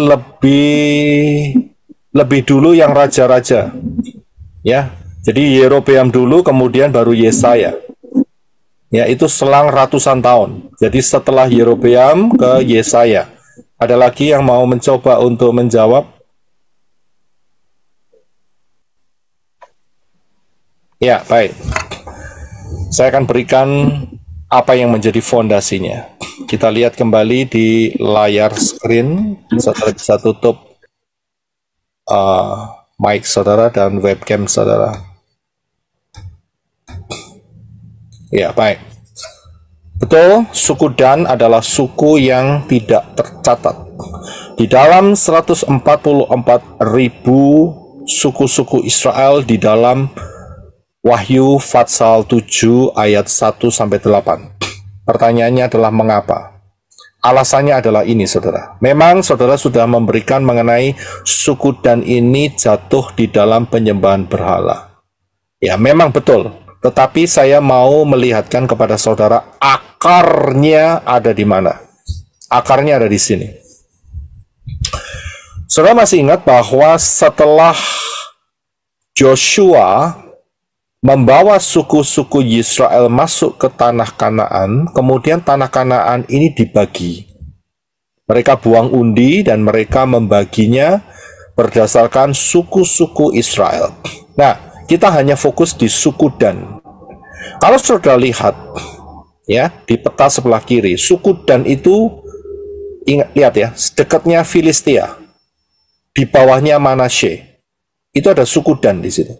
lebih dulu yang raja-raja. Ya, jadi Yerobeam dulu, kemudian baru Yesaya. Ya, itu selang ratusan tahun. Jadi setelah Yerobeam ke Yesaya. Ada lagi yang mau mencoba untuk menjawab? Ya, baik. Saya akan berikan apa yang menjadi fondasinya. Kita lihat kembali di layar screen. Saudara bisa tutup mic saudara dan webcam saudara. Ya, baik. Betul, suku Dan adalah suku yang tidak tercatat. Di dalam 144.000 suku-suku Israel di dalam Wahyu Fatsal 7 ayat 1 sampai 8. Pertanyaannya adalah mengapa? Alasannya adalah ini, saudara. Memang saudara sudah memberikan mengenai suku Dan ini jatuh di dalam penyembahan berhala. Ya, memang betul. Tetapi saya mau melihatkan kepada saudara akarnya ada di mana. Akarnya ada di sini. Saudara masih ingat bahwa setelah Joshua membawa suku-suku Israel masuk ke tanah Kanaan, kemudian tanah Kanaan ini dibagi. Mereka buang undi dan mereka membaginya berdasarkan suku-suku Israel. Nah, kita hanya fokus di suku Dan. Kalau saudara lihat ya di peta sebelah kiri, suku Dan itu lihat ya, dekatnya Filistia. Di bawahnya Manasye. Itu ada suku Dan di situ.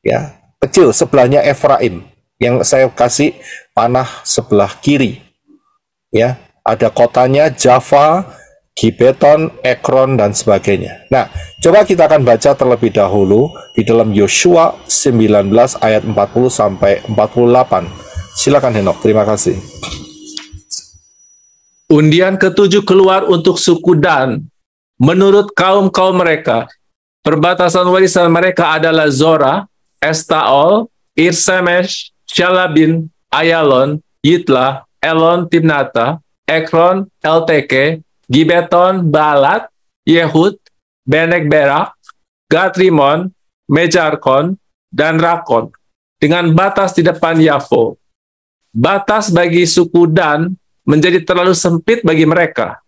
Ya, kecil sebelahnya Efraim yang saya kasih panah sebelah kiri. Ya, ada kotanya Java Gibeton, Ekron, dan sebagainya. Nah, coba kita akan baca terlebih dahulu di dalam Yosua 19 ayat 40 sampai 48. Silakan Henok, terima kasih. Undian ke-7 keluar untuk suku Dan. Menurut kaum-kaum mereka, perbatasan warisan mereka adalah Zora, Estaol, Irsemesh, Shalabin, Ayalon, Yitla, Elon, Timnata, Ekron, Elteke, Gibeton, Baalat, Yehud, Benek Berak, Gatrimon, Mejarkon, dan Rakon, dengan batas di depan Yafo. Batas bagi suku Dan menjadi terlalu sempit bagi mereka.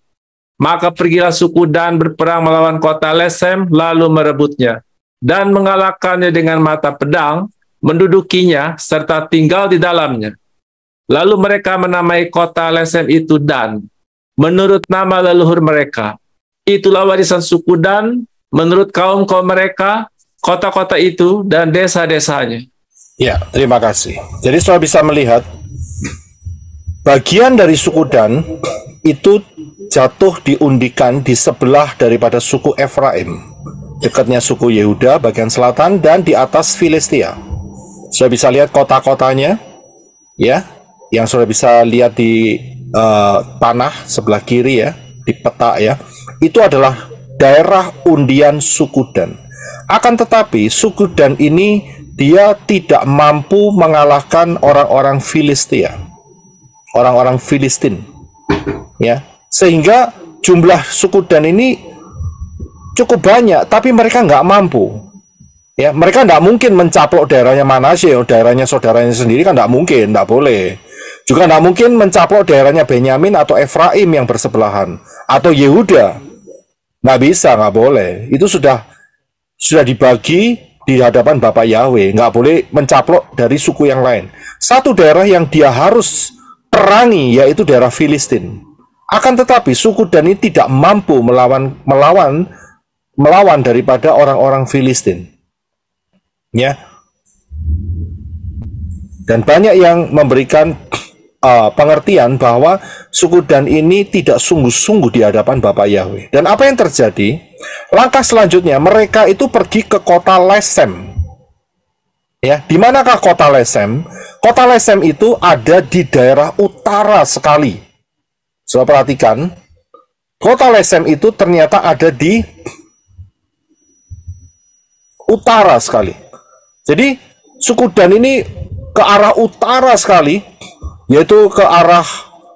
Maka pergilah suku Dan berperang melawan kota Lesem, lalu merebutnya, dan mengalahkannya dengan mata pedang, mendudukinya, serta tinggal di dalamnya. Lalu mereka menamai kota Lesem itu Dan, menurut nama leluhur mereka. Itulah warisan suku Dan, menurut kaum-kaum mereka, kota-kota itu dan desa-desanya. Ya, terima kasih. Jadi saudara bisa melihat, bagian dari suku Dan itu jatuh diundikan di sebelah daripada suku Efraim, dekatnya suku Yehuda bagian selatan, dan di atas Filistia. Saudara bisa lihat kota-kotanya, ya, yang saudara bisa lihat di tanah sebelah kiri ya, di peta ya, itu adalah daerah undian suku Dan. Akan tetapi suku Dan ini dia tidak mampu mengalahkan orang-orang Filistia, orang-orang Filistin, ya, sehingga jumlah suku Dan ini cukup banyak, tapi mereka nggak mampu, ya, mereka nggak mungkin mencaplok daerahnya Manasye, daerahnya saudaranya sendiri kan nggak mungkin, nggak boleh. Juga tidak mungkin mencaplok daerahnya Benyamin atau Efraim yang bersebelahan, atau Yehuda. Nggak bisa, nggak boleh. Itu sudah dibagi di hadapan Bapak Yahweh. Nggak boleh mencaplok dari suku yang lain. Satu daerah yang dia harus perangi, yaitu daerah Filistin. Akan tetapi suku Dan ini tidak mampu melawan daripada orang-orang Filistin. Ya. Dan banyak yang memberikan pengertian bahwa suku Dan ini tidak sungguh-sungguh di hadapan Bapak Yahweh. Dan apa yang terjadi? Langkah selanjutnya mereka itu pergi ke kota Lesem. Ya, di manakah kota Lesem? Kota Lesem itu ada di daerah utara sekali. Coba perhatikan, kota Lesem itu ternyata ada di utara sekali. Jadi suku Dan ini ke arah utara sekali, yaitu ke arah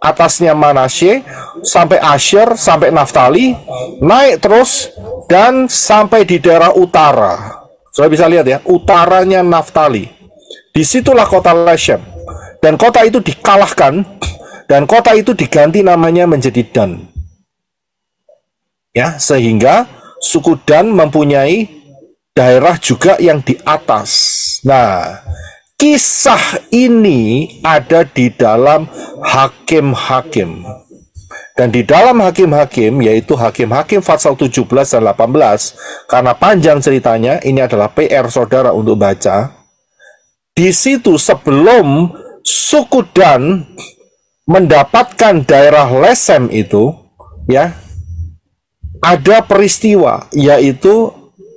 atasnya Manasye, sampai Asher, sampai Naftali, naik terus, dan sampai di daerah utara. Saudara bisa lihat ya, utaranya Naftali. Disitulah kota Lesem. Dan kota itu dikalahkan, dan kota itu diganti namanya menjadi Dan. Ya, sehingga suku Dan mempunyai daerah juga yang di atas. Nah, kisah ini ada di dalam Hakim-Hakim. Dan di dalam Hakim-Hakim, yaitu Hakim-Hakim pasal 17 dan 18, karena panjang ceritanya, ini adalah PR saudara untuk baca. Di situ sebelum suku Dan mendapatkan daerah Lesem itu, ya, ada peristiwa, yaitu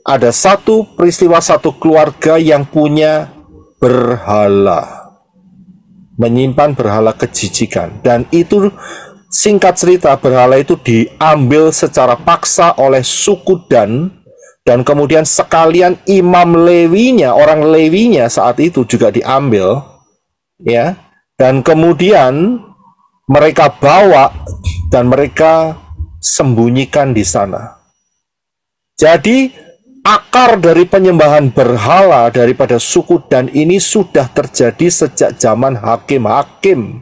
ada satu peristiwa satu keluarga yang punya berhala, menyimpan berhala kejijikan, dan itu singkat cerita berhala itu diambil secara paksa oleh suku dan kemudian sekalian imam Lewinya, orang Lewinya saat itu juga diambil, ya, dan kemudian mereka bawa dan mereka sembunyikan di sana. Jadi akar dari penyembahan berhala daripada suku Dan ini sudah terjadi sejak zaman Hakim-Hakim.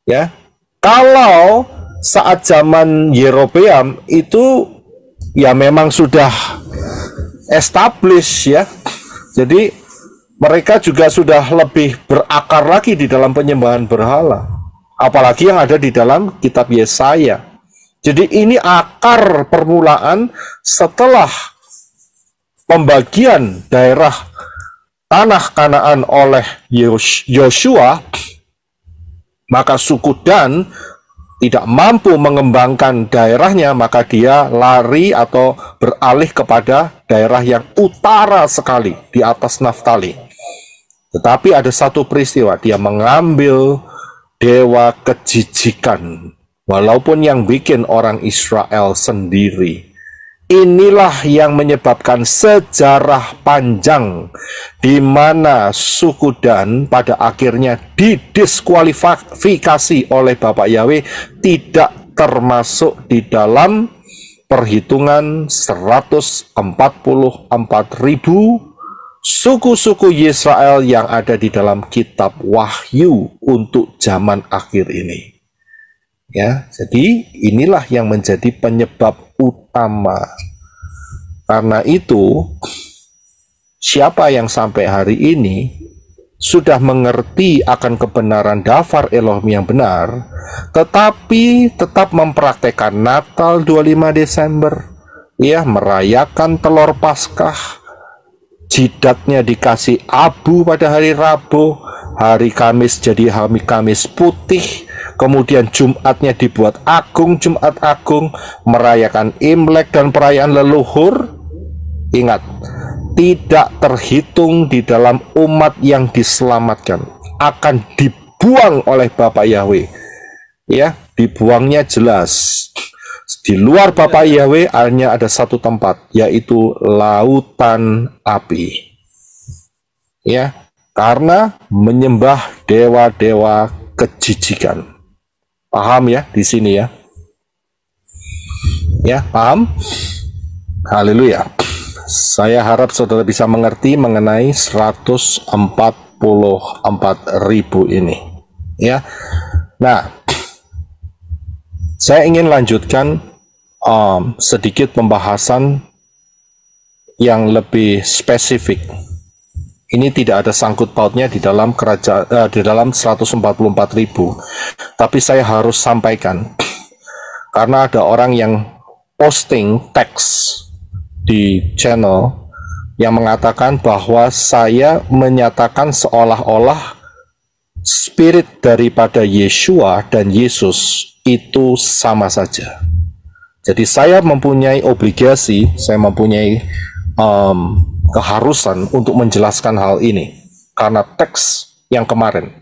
Ya, kalau saat zaman Yerobeam itu ya memang sudah established ya. Jadi mereka juga sudah lebih berakar lagi di dalam penyembahan berhala. Apalagi yang ada di dalam kitab Yesaya. Jadi ini akar permulaan setelah pembagian daerah tanah Kanaan oleh Yosua, maka suku Dan tidak mampu mengembangkan daerahnya, maka dia lari atau beralih kepada daerah yang utara sekali di atas Naftali. Tetapi ada satu peristiwa, dia mengambil dewa kejijikan, walaupun yang bikin orang Israel sendiri. Inilah yang menyebabkan sejarah panjang di mana suku Dan pada akhirnya didiskualifikasi oleh Bapak Yahweh, tidak termasuk di dalam perhitungan 144.000 suku-suku Israel yang ada di dalam kitab Wahyu untuk zaman akhir ini. Ya, jadi inilah yang menjadi penyebab utama. Karena itu, siapa yang sampai hari ini sudah mengerti akan kebenaran Dafar Elohim yang benar, tetapi tetap mempraktekkan Natal 25 Desember, ya, merayakan telur Paskah, jidatnya dikasih abu pada hari Rabu, hari Kamis jadi hari Kamis putih, kemudian Jumatnya dibuat agung, Jumat Agung, merayakan Imlek dan perayaan leluhur. Ingat, tidak terhitung di dalam umat yang diselamatkan, akan dibuang oleh Bapak Yahweh. Ya, dibuangnya jelas. Di luar Bapak Yahweh hanya ada satu tempat, yaitu lautan api. Ya, karena menyembah dewa-dewa kejijikan. Paham ya di sini ya? Ya, paham? Haleluya. Saya harap saudara bisa mengerti mengenai 144.000 ini. Ya. Nah, saya ingin lanjutkan sedikit pembahasan yang lebih spesifik. Ini tidak ada sangkut pautnya di dalam di dalam 144.000, tapi saya harus sampaikan karena ada orang yang posting teks di channel yang mengatakan bahwa saya menyatakan seolah-olah spirit daripada Yeshua dan Yesus itu sama saja. Jadi saya mempunyai obligasi, saya mempunyai keharusan untuk menjelaskan hal ini karena teks yang kemarin.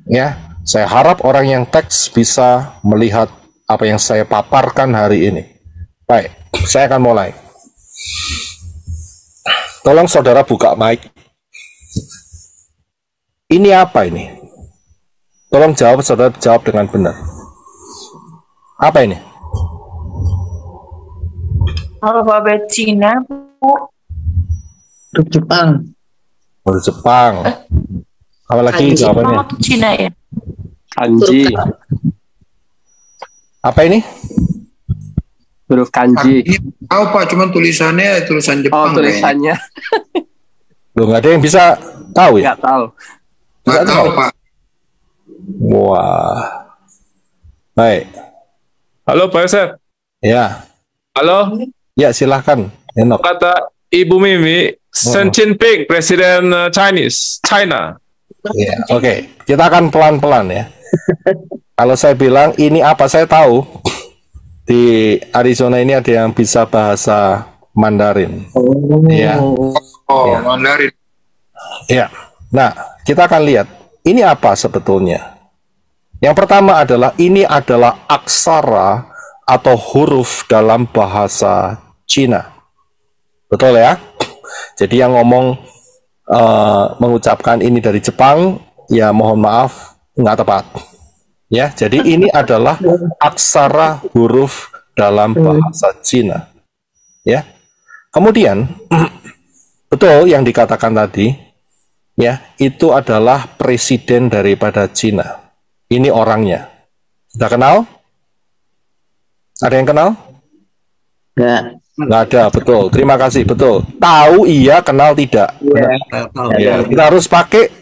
Ya, saya harap orang yang teks bisa melihat apa yang saya paparkan hari ini. Baik, saya akan mulai. Tolong saudara buka mic. Ini apa ini? Tolong jawab, saudara jawab dengan benar. Apa ini? Alfabet Cina, Bu. Huruf Jepang. Huruf Jepang. Apa lagi jawabannya? Jepang Cina ya? Kanji. Apa ini? Huruf kanji. Tahu Pak, cuman tulisannya tulisan Jepang. Oh, tulisannya. Loh, nggak ada yang bisa tahu ya? Nggak tahu. Nggak tahu Pak. Wah. Baik. Halo Pak Yosef. Ya. Halo. Ya, silahkan. Enok. Kata Ibu Mimi, Xi Jinping, Presiden China. Ya, oke. Kita akan pelan-pelan ya. Kalau saya bilang ini apa, saya tahu. Di Arizona ini ada yang bisa bahasa Mandarin. Ya. Oh, ya. Mandarin. Ya. Nah, kita akan lihat ini apa sebetulnya. Yang pertama adalah ini adalah aksara atau huruf dalam bahasa Cina. Betul ya? Jadi yang ngomong mengucapkan ini dari Jepang, ya mohon maaf, nggak tepat. Ya, jadi ini adalah aksara huruf dalam bahasa Cina. Ya. Kemudian betul yang dikatakan tadi, ya, itu adalah presiden daripada Cina. Ini orangnya. Sudah kenal? Ada yang kenal? Nggak ada, betul. Terima kasih, betul. Tahu iya, kenal tidak. Ya, kita harus pakai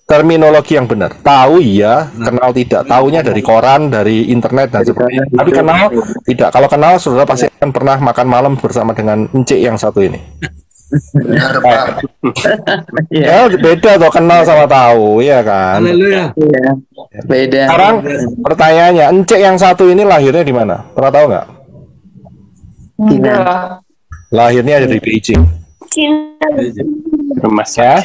terminologi yang benar. Tahu iya, kenal tidak. Taunya dari koran, dari internet dan sebagainya. Tapi kenal tidak. Kalau kenal, saudara pasti akan pernah makan malam bersama dengan encik yang satu ini. Benar, Pak. Ya beda tuh, kenal sama tahu, ya kan. Haleluya. Iya. Beda. Sekarang pertanyaannya, Encek yang satu ini lahirnya di mana? Pernah tahu nggak? Enggak. Lahirnya ada di Beijing. Cina. Rumah Ya.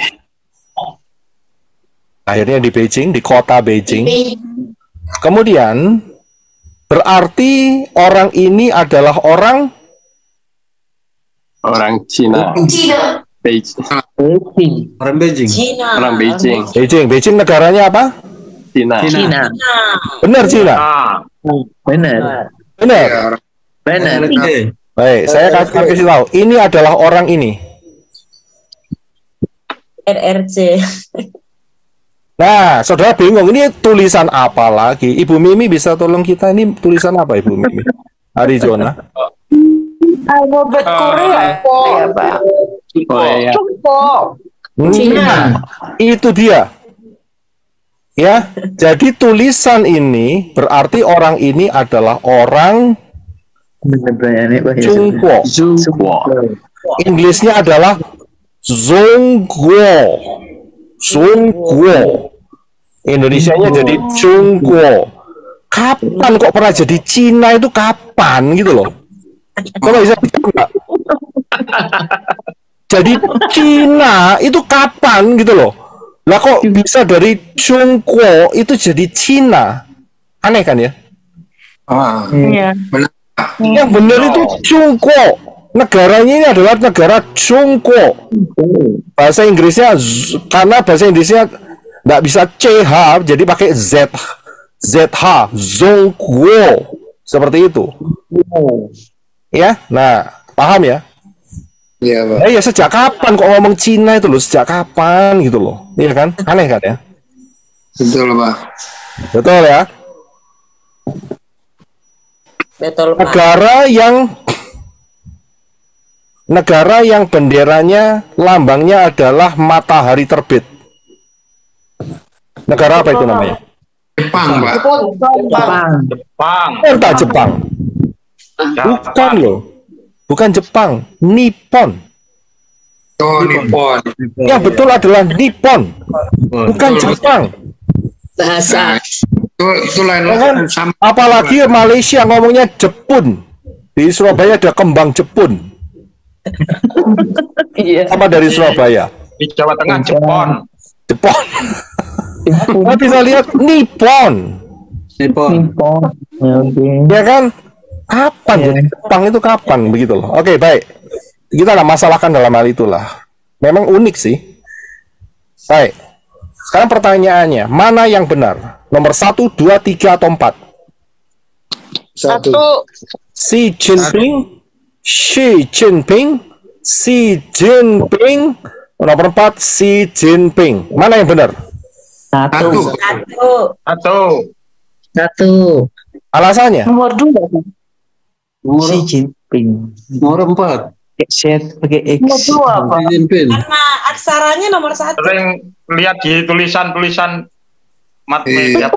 Lahirnya di Beijing, di kota Beijing. Kemudian berarti orang ini adalah orang Cina. Cina. Beijing. Orang Beijing. Cina. Orang Beijing. Beijing. Beijing negaranya apa? Cina. Cina. Benar Cina. Benar. Benar. Ya, orang Benar. Oke. Baik, saya kasih tahu. Ini adalah orang ini. RRC. Nah, saudara bingung, ini tulisan apa lagi? Ibu Mimi bisa tolong kita, ini tulisan apa Ibu Mimi? Arizona. Alfabet Korea. Korea, Pak. Korea. Nah, itu dia. Ya, jadi tulisan ini berarti orang ini adalah orang Chungguo. Inggrisnya adalah Zhongguo. Zhongguo. Indonesianya jadi Chungguo. Kapan kok pernah jadi Cina itu kapan gitu loh? Coba bisa enggak? Jadi Cina itu kapan gitu loh? Lah kok bisa dari Chungguo itu jadi Cina? Aneh kan ya? Iya. Yang benar itu Chungguo. Negaranya ini adalah negara Chungguo. Bahasa Inggrisnya karena bahasa Inggrisnya nggak bisa CH, jadi pakai ZH, Zhongguo. Seperti itu. Ya, nah paham ya? Iya, Pak. Ya sejak kapan kok ngomong Cina itu loh? Sejak kapan gitu loh? Iya kan? Aneh kan ya? Betul, Pak. Betul ya? Betul, Pak. Negara yang benderanya, lambangnya adalah matahari terbit. Negara apa itu namanya? Jepang, Pak. Jepang. Entah Jepang. Bukan loh. Bukan Jepang. Nippon. Oh, Nippon. Yang betul adalah Nippon. Bukan Jepang. Bahasa Itu lain Ya kan? sama. Apalagi Malaysia ngomongnya Jepun. Di Surabaya ada kembang Jepun. Iya. Sama dari Surabaya. Di Jawa Tengah Jepang. Jepun. Kita bisa lihat Nippon. Nippon. Ya kan? Kapan jadi Jepang itu kapan begitu loh. Oke, baik. Kita nggak masalahkan dalam hal itulah. Memang unik sih. Baik. Sekarang pertanyaannya, mana yang benar? Nomor 1, 2, 3, atau 4? Satu. Xi Jinping, Xi Jinping, Xi Jinping. Nomor 4, Xi Jinping. Mana yang benar? Satu. Alasannya? Nomor 2. Xi Jinping. Nomor 4. Nomor 2, Pak. Xi Jinping. Karena aksaranya nomor 1. Sering lihat di tulisan-tulisan media.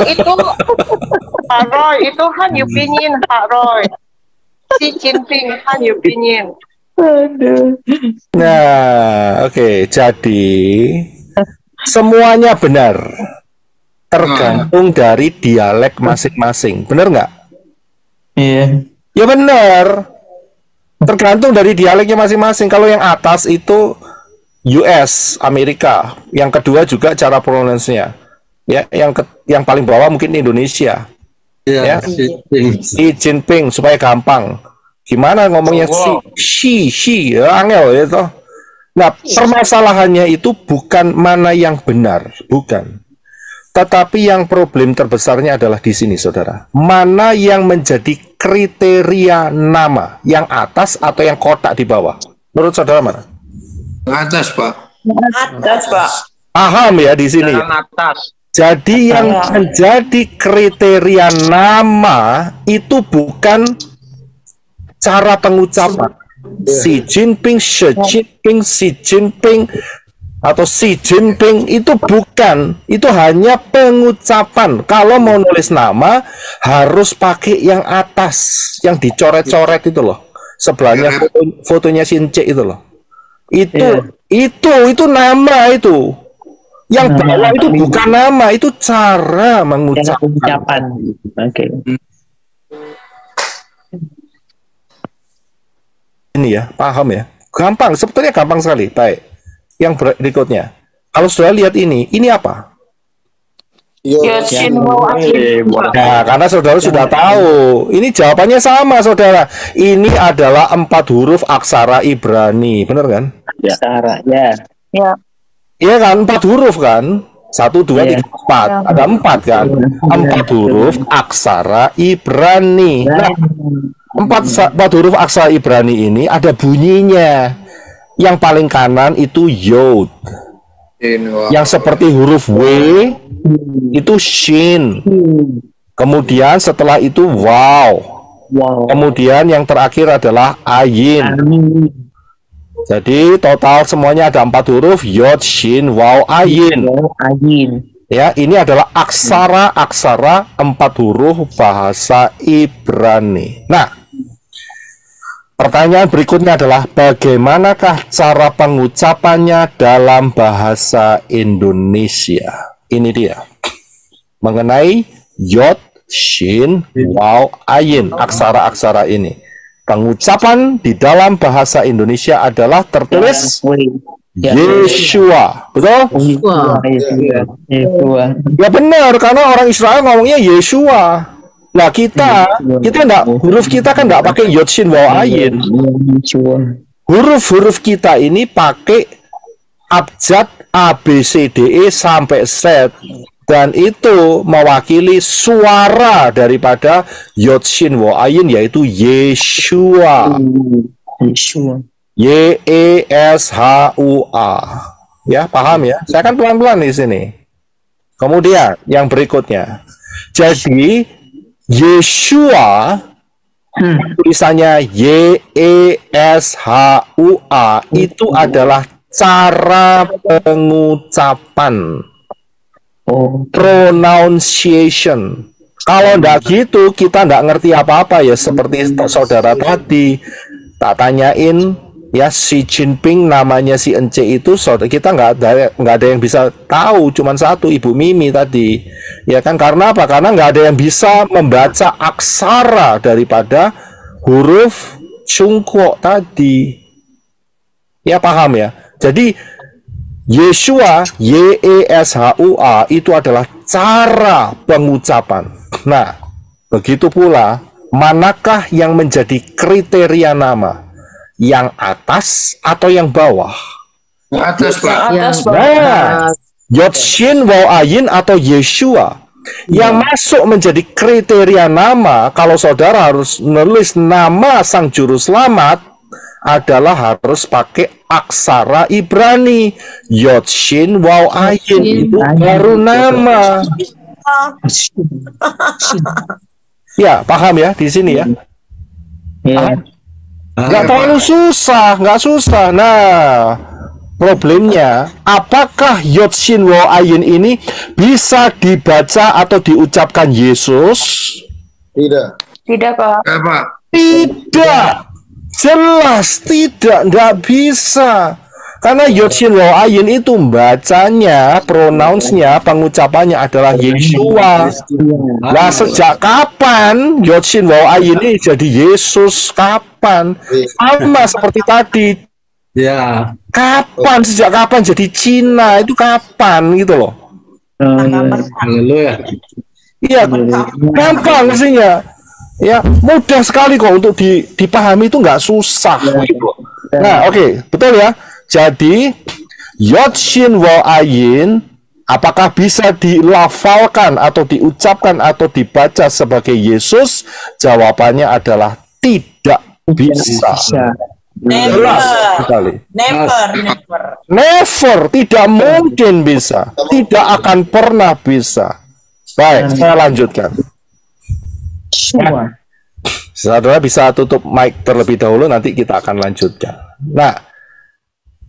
itu Pak Roy, itu Han Yupingin, Pak Roy. Xi Jinping, Han Yupingin. Nah, oke. Jadi semuanya benar. Tergantung dari dialek masing-masing. Benar nggak? Iya. Ya benar. Tergantung dari dialeknya masing-masing. Kalau yang atas itu US, Amerika. Yang kedua juga cara pronounce-nya. Ya, yang paling bawah mungkin Indonesia. Iya, Ya. Xi Jinping. Xi Jinping supaya gampang. Gimana ngomongnya Xi, ya, angel ya toh. Nah, permasalahannya itu bukan mana yang benar, bukan. Tetapi yang problem terbesarnya adalah di sini, saudara. Mana yang menjadi kriteria nama, yang atas atau yang kotak di bawah? Menurut saudara mana? Atas, Pak. Atas, Pak. Paham ya di sini. Jalan atas. Jadi yang menjadi kriteria nama itu bukan cara pengucapan. Xi Jinping, Xi Jinping, Xi Jinping, atau Xi Jinping itu bukan. Itu hanya pengucapan. Kalau mau nulis nama harus pakai yang atas, yang dicoret-coret itu loh. Sebelahnya fotonya Since itu loh. Itu nama itu. Yang bawah itu bukan nama, itu cara mengucapkan. Oke. Ini ya, paham ya? Gampang, sebetulnya gampang sekali. Baik. Yang berikutnya. Kalau sudah lihat ini apa? Nah, karena saudara sudah tahu. Ini jawabannya sama, saudara. Ini adalah 4 huruf aksara Ibrani, benar kan? Aksara, ya. Iya kan, 4 huruf kan? 1, 2, 3, 4. Ada 4 kan? 4 huruf aksara Ibrani. Nah, 4 huruf aksara Ibrani ini ada bunyinya. Yang paling kanan itu Yod. Yang seperti huruf W itu Shin. Kemudian setelah itu Waw. Kemudian yang terakhir adalah Ayin. Jadi total semuanya ada 4 huruf Yod, Shin, Waw, Ayin. Ya, ini adalah aksara-aksara 4 huruf bahasa Ibrani. Nah, pertanyaan berikutnya adalah bagaimanakah cara pengucapannya dalam bahasa Indonesia? Ini dia. Mengenai Yod, Shin, Waw, Ayin, aksara-aksara ini. Pengucapan di dalam bahasa Indonesia adalah tertulis Yeshua. Betul? Ya benar, karena orang Israel ngomongnya Yeshua. Nah, kita enggak, huruf kita kan enggak pakai Yod, Shin, Waw, Ayin. Huruf-huruf kita ini pakai abjad A, B, C, D, E sampai Z. Dan itu mewakili suara daripada Yod, Shin, Waw, Ayin, yaitu Yeshua. Y-E-S-H-U-A. Ya, paham ya? Saya kan pelan-pelan di sini. Kemudian yang berikutnya. Jadi Yeshua tulisannya Y-E-S-H-U-A itu adalah cara pengucapan. Pronunciation. Kalau enggak gitu, kita enggak ngerti apa-apa ya. Seperti saudara tadi tak tanyain ya, Xi Jinping namanya si Ence itu, saudara kita enggak ada yang bisa tahu, cuman satu, Ibu Mimi tadi. Ya kan, karena apa? Karena enggak ada yang bisa membaca aksara daripada huruf Cungko tadi. Ya, paham ya? Jadi Yeshua, Y-E-S-H-U-A itu adalah cara pengucapan. Nah, begitu pula, manakah yang menjadi kriteria nama? Yang atas atau yang bawah? Atas, Pak. Nah, Yod, Shin, Waw, Ayin atau Yeshua. Yang masuk menjadi kriteria nama, kalau saudara harus menulis nama Sang Juru Selamat, adalah harus pakai aksara Ibrani. Yod, Shin, Waw, Ayin itu baru nama. Ya, paham ya di sini ya? Nggak terlalu susah, nggak susah. Nah, problemnya, apakah Yod, Shin, Waw, Ayin ini bisa dibaca atau diucapkan Yesus? Tidak. Tidak, Pak. Tidak. Jelas tidak, nggak bisa. Karena Yod, Shin, Waw, Ayin itu bacanya, pronounce-nya, pengucapannya adalah Yeshua. Nah, sejak kapan Yod, Shin, Waw, Ayin ini jadi Yesus? Kapan? Sama seperti tadi. Ya. Kapan? Sejak kapan jadi Cina? Itu kapan gitu loh. Haleluya. Iya, gampang sihnya. Ya, mudah sekali kok untuk dipahami, itu nggak susah. Nah, oke, betul ya. Jadi Yod, Shin, Waw, Ayin apakah bisa dilafalkan atau diucapkan atau dibaca sebagai Yesus? Jawabannya adalah tidak bisa. Never, tidak mungkin bisa. Tidak akan pernah bisa. Baik, saya lanjutkan. Saudara bisa tutup mic terlebih dahulu, nanti kita akan lanjutkan. Nah,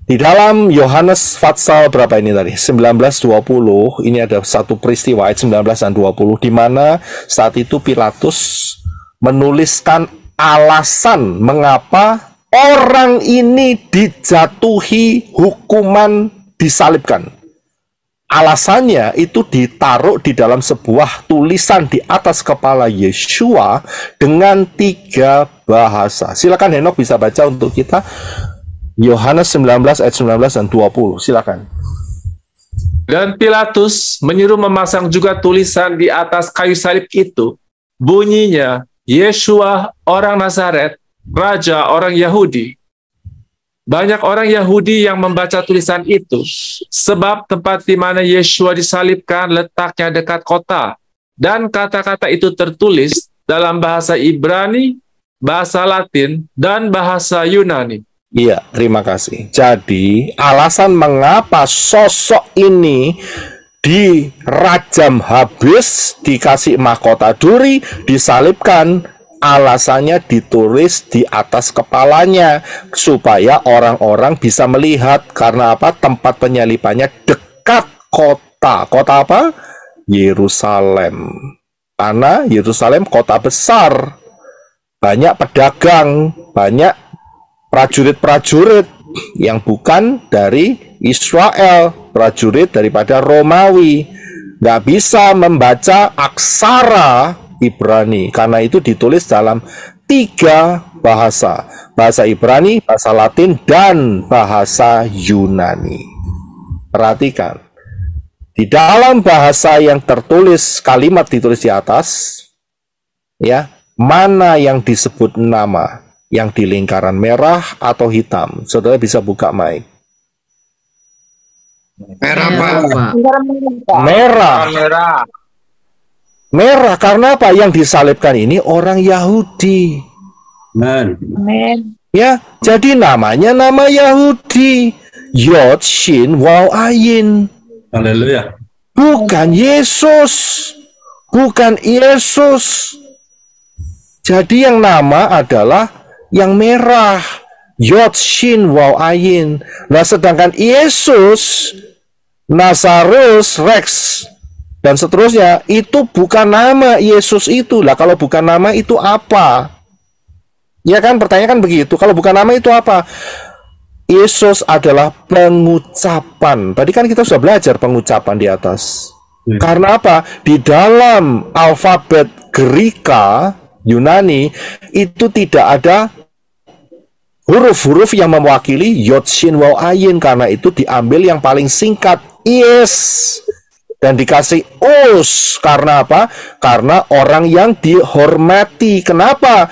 di dalam Yohanes pasal berapa ini tadi? 19:20, ini ada satu peristiwa ayat 19 dan 20 di mana saat itu Pilatus menuliskan alasan mengapa orang ini dijatuhi hukuman disalibkan. Alasannya itu ditaruh di dalam sebuah tulisan di atas kepala Yeshua dengan 3 bahasa. Silakan Henok bisa baca untuk kita Yohanes 19 ayat 19 dan 20. Silakan. Dan Pilatus menyuruh memasang juga tulisan di atas kayu salib itu. Bunyinya, Yeshua orang Nazaret, Raja orang Yahudi. Banyak orang Yahudi yang membaca tulisan itu, sebab tempat di mana Yeshua disalibkan letaknya dekat kota, dan kata-kata itu tertulis dalam bahasa Ibrani, bahasa Latin, dan bahasa Yunani. Iya, terima kasih. Jadi, alasan mengapa sosok ini dirajam habis, dikasih mahkota duri, disalibkan, alasannya ditulis di atas kepalanya supaya orang-orang bisa melihat. Karena apa? Tempat penyalibannya dekat kota. Kota apa? Yerusalem. Karena Yerusalem kota besar, banyak pedagang, banyak prajurit-prajurit yang bukan dari Israel, prajurit daripada Romawi, nggak bisa membaca aksara Ibrani, karena itu ditulis dalam 3 bahasa, bahasa Ibrani, bahasa Latin, dan bahasa Yunani. Perhatikan, di dalam bahasa yang tertulis, kalimat ditulis di atas, ya, mana yang disebut nama, yang di lingkaran merah atau hitam? Saudara bisa buka mic. Merah, Pak. Merah. Merah karena apa? Yang disalibkan ini orang Yahudi. Amen. Ya, jadi namanya nama Yahudi. Yod, Shin, Waw, Ayin. Haleluya. Bukan Yesus. Bukan Yesus. Jadi yang nama adalah yang merah. Yod, Shin, Waw, Ayin. Nah, sedangkan Yesus, Nazarus, Rex, dan seterusnya, itu bukan nama Yesus itu. Lah, kalau bukan nama itu apa? Ya kan, pertanyaan kan begitu. Kalau bukan nama itu apa? Yesus adalah pengucapan. Tadi kan kita sudah belajar pengucapan di atas. Karena apa? Di dalam alfabet Greka, Yunani, itu tidak ada huruf-huruf yang mewakili Yod, Shin, Waw, Ayin. Karena itu diambil yang paling singkat, Yes. Dan dikasih us. Karena apa? Karena orang yang dihormati. Kenapa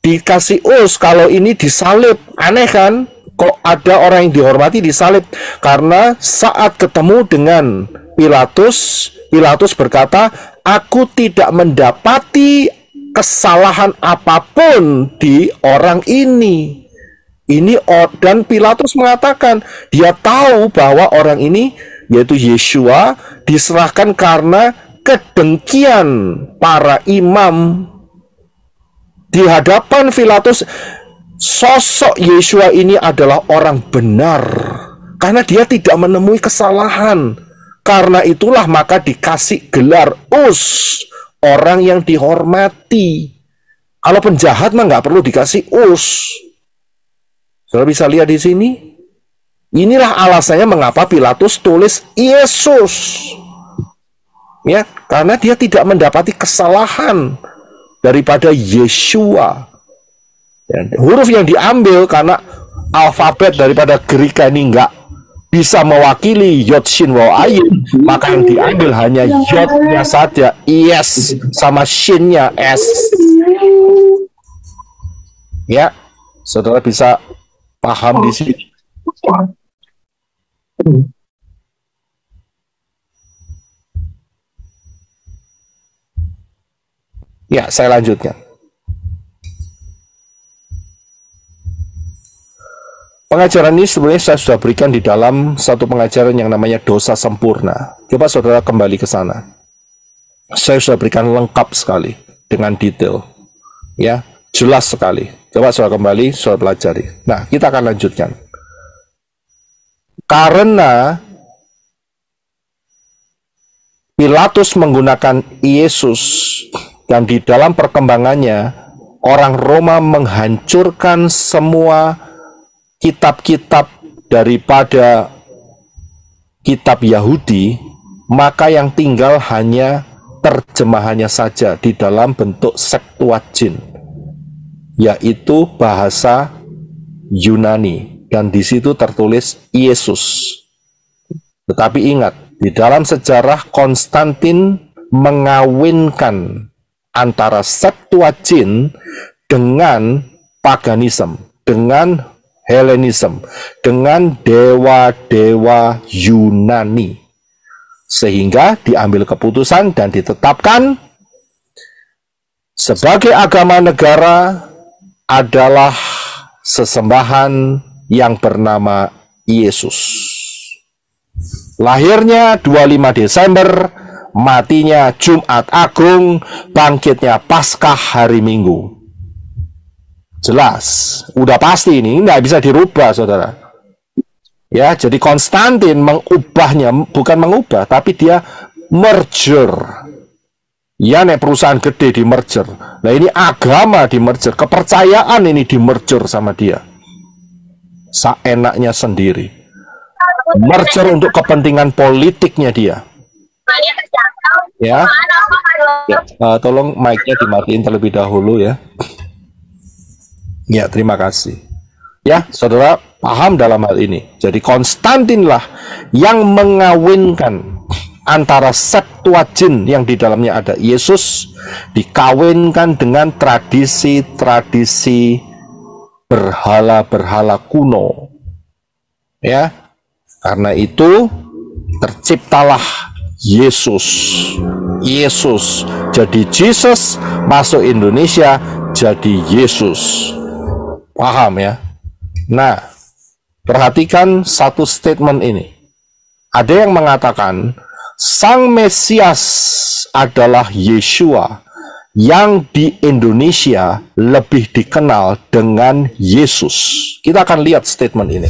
dikasih us kalau ini disalib? Aneh kan? Kok ada orang yang dihormati disalib? Karena saat ketemu dengan Pilatus, Pilatus berkata, aku tidak mendapati kesalahan apapun di orang ini. Dan Pilatus mengatakan, dia tahu bahwa orang ini, yaitu Yeshua, diserahkan karena kedengkian para imam. Di hadapan Pilatus, sosok Yeshua ini adalah orang benar, karena dia tidak menemui kesalahan. Karena itulah maka dikasih gelar us, orang yang dihormati. Kalau penjahat mah nggak perlu dikasih us. Saudara bisa lihat di sini. Inilah alasannya mengapa Pilatus tulis Yesus. Ya, karena dia tidak mendapati kesalahan daripada Yeshua. Dan huruf yang diambil karena alfabet daripada Greka ini enggak bisa mewakili Yod, Shin, Waw, Ayin, maka yang diambil hanya Yod-nya saja, Yes, sama Shin-nya S. Ya, saudara bisa paham di sini. Ya, saya lanjutkan. Pengajaran ini sebenarnya saya sudah berikan di dalam satu pengajaran yang namanya dosa sempurna. Coba saudara kembali ke sana. Saya sudah berikan lengkap sekali dengan detail. Ya, jelas sekali. Coba saudara kembali, saudara pelajari. Nah, kita akan lanjutkan. Karena Pilatus menggunakan Yesus, dan di dalam perkembangannya orang Roma menghancurkan semua kitab-kitab daripada kitab Yahudi, maka yang tinggal hanya terjemahannya saja di dalam bentuk Septuagint, yaitu bahasa Yunani, dan di situ tertulis Yesus. Tetapi ingat, di dalam sejarah Konstantin mengawinkan antara Septuagint dengan paganisme, dengan Helenisme, dengan dewa-dewa Yunani, sehingga diambil keputusan dan ditetapkan sebagai agama negara adalah sesembahan yang bernama Yesus. Lahirnya 25 Desember, matinya Jumat Agung, bangkitnya Paskah hari Minggu. Jelas, udah pasti ini nggak bisa dirubah, saudara. Ya, jadi Konstantin mengubahnya, bukan mengubah, tapi dia merger. Ya, nih perusahaan gede di merger. Nah, ini agama di merger, kepercayaan ini di merger sama dia. Seenaknya sendiri. Merger untuk kepentingan politiknya dia. Ya, tolong mic-nya dimatiin terlebih dahulu ya. Ya, terima kasih. Ya, saudara paham dalam hal ini. Jadi Konstantinlah yang mengawinkan antara Septuagint yang di dalamnya ada Yesus dikawinkan dengan tradisi-tradisi berhala-berhala kuno. Ya, karena itu terciptalah Yesus. Yesus jadi Jesus, masuk Indonesia jadi Yesus. Paham ya? Nah, perhatikan satu statement ini. Ada yang mengatakan Sang Mesias adalah Yeshua, yang di Indonesia lebih dikenal dengan Yesus. Kita akan lihat statement ini.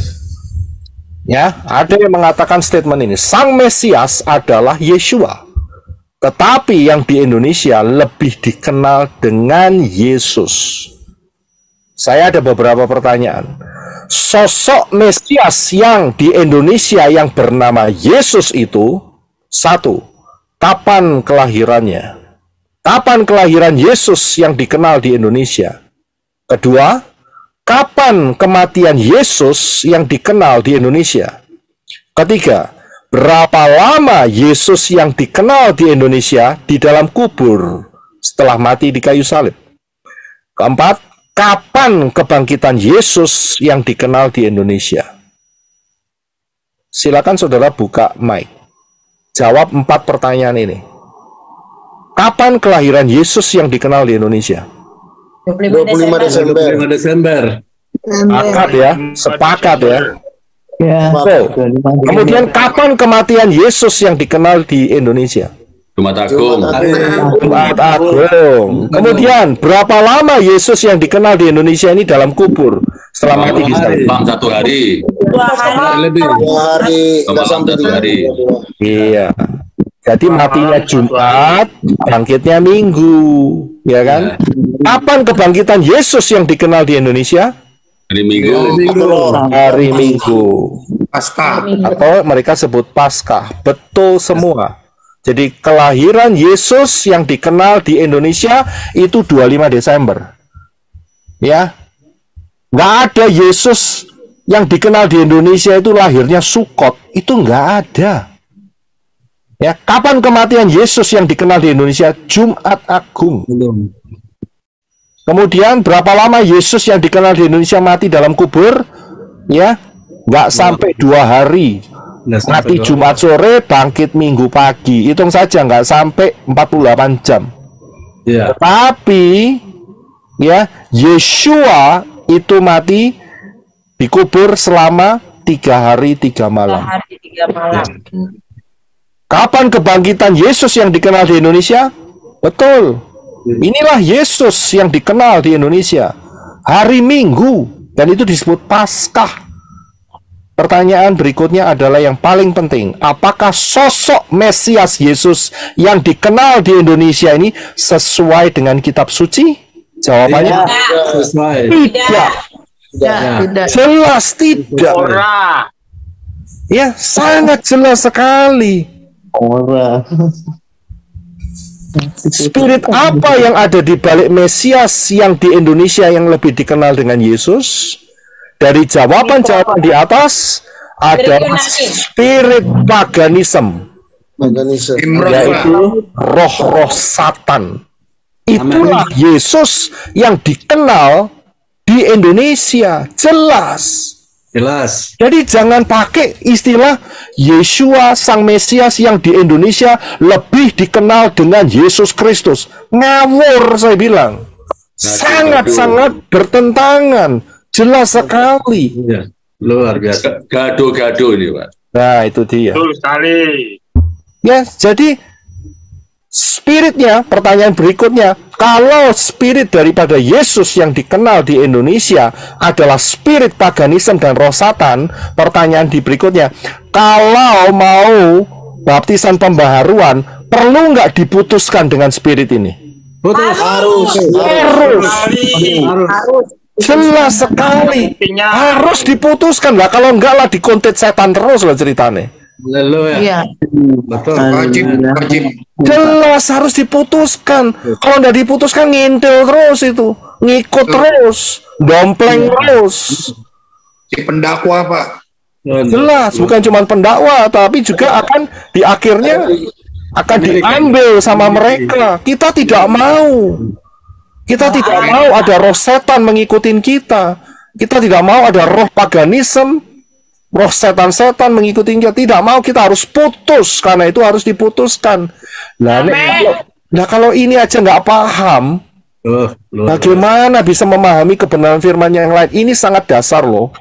Ya, ada yang mengatakan statement ini. Sang Mesias adalah Yeshua, tetapi yang di Indonesia lebih dikenal dengan Yesus. Saya ada beberapa pertanyaan. Sosok Mesias yang di Indonesia yang bernama Yesus itu, satu, kapan kelahirannya? Kapan kelahiran Yesus yang dikenal di Indonesia? Kedua, kapan kematian Yesus yang dikenal di Indonesia? Ketiga, berapa lama Yesus yang dikenal di Indonesia di dalam kubur setelah mati di kayu salib? Keempat, kapan kebangkitan Yesus yang dikenal di Indonesia? Silakan saudara buka mic. Jawab 4 pertanyaan ini. Kapan kelahiran Yesus yang dikenal di Indonesia? 25 Desember. 25 Desember. Sepakat ya, sepakat ya. Kemudian kapan kematian Yesus yang dikenal di Indonesia? Jumat Agung. Jumat Agung. Kemudian berapa lama Yesus yang dikenal di Indonesia ini dalam kubur setelah mati di salib? 1 hari. 2 hari. Lebih. 2 hari. Malam 1 hari. Iya. Jadi matinya Jumat, bangkitnya Minggu, ya kan? Kapan kebangkitan Yesus yang dikenal di Indonesia? Hari Minggu. Hari Minggu. Paskah. Atau mereka sebut Paskah. Betul semua. Jadi kelahiran Yesus yang dikenal di Indonesia itu 25 Desember. Ya. Nggak ada Yesus yang dikenal di Indonesia itu lahirnya Sukot. Itu nggak ada. Ya, kapan kematian Yesus yang dikenal di Indonesia? Jumat Agung. Kemudian berapa lama Yesus yang dikenal di Indonesia mati dalam kubur? Ya, nggak sampai 2 hari. Mati Jumat sore, bangkit Minggu pagi. Hitung saja nggak sampai 48 jam. Ya. Tapi ya, Yeshua itu mati dikubur selama 3 hari 3 malam. 3 hari 3 malam. Kapan kebangkitan Yesus yang dikenal di Indonesia? Betul. Inilah Yesus yang dikenal di Indonesia. Hari Minggu. Dan itu disebut Paskah. Pertanyaan berikutnya adalah yang paling penting. Apakah sosok Mesias Yesus yang dikenal di Indonesia ini sesuai dengan kitab suci? Jawabannya tidak. Jelas tidak. Ya, sangat jelas sekali. Spirit apa yang ada di balik Mesias yang di Indonesia yang lebih dikenal dengan Yesus? Dari jawaban-jawaban di atas adalah spirit paganisme, yaitu roh-roh Satan. Itulah Yesus yang dikenal di Indonesia, jelas. Jadi jangan pakai istilah Yeshua Sang Mesias yang di Indonesia lebih dikenal dengan Yesus Kristus. Ngawur saya bilang. Sangat-sangat bertentangan. Jelas sekali. Luar biasa. Gaduh-gaduh ini, Pak. Nah, itu dia. Betul sekali. Ya, jadi spiritnya, pertanyaan berikutnya, kalau spirit daripada Yesus yang dikenal di Indonesia adalah spirit paganisme dan roh Satan, pertanyaan di berikutnya, kalau mau baptisan pembaharuan, perlu nggak diputuskan dengan spirit ini? Harus. Jelas sekali. Harus diputuskan lah, kalau enggak lah dikontet setan terus lah ceritanya. Iya. Betul. Wajib. Jelas harus diputuskan. Kalau nggak diputuskan ngintil terus itu, ngikut terus, dompleng terus. Si pendakwa, Pak. Jelas, bukan cuma pendakwa, tapi juga akan di akhirnya akan diambil sama mereka. Kita tidak mau. Kita tidak mau ada roh setan mengikutin kita. Kita tidak mau ada roh paganisme, roh setan-setan mengikuti kita. Tidak mau, kita harus putus. Karena itu harus diputuskan. Nah, kalau ini aja nggak paham, bagaimana bisa memahami kebenaran firman yang lain? Ini sangat dasar loh.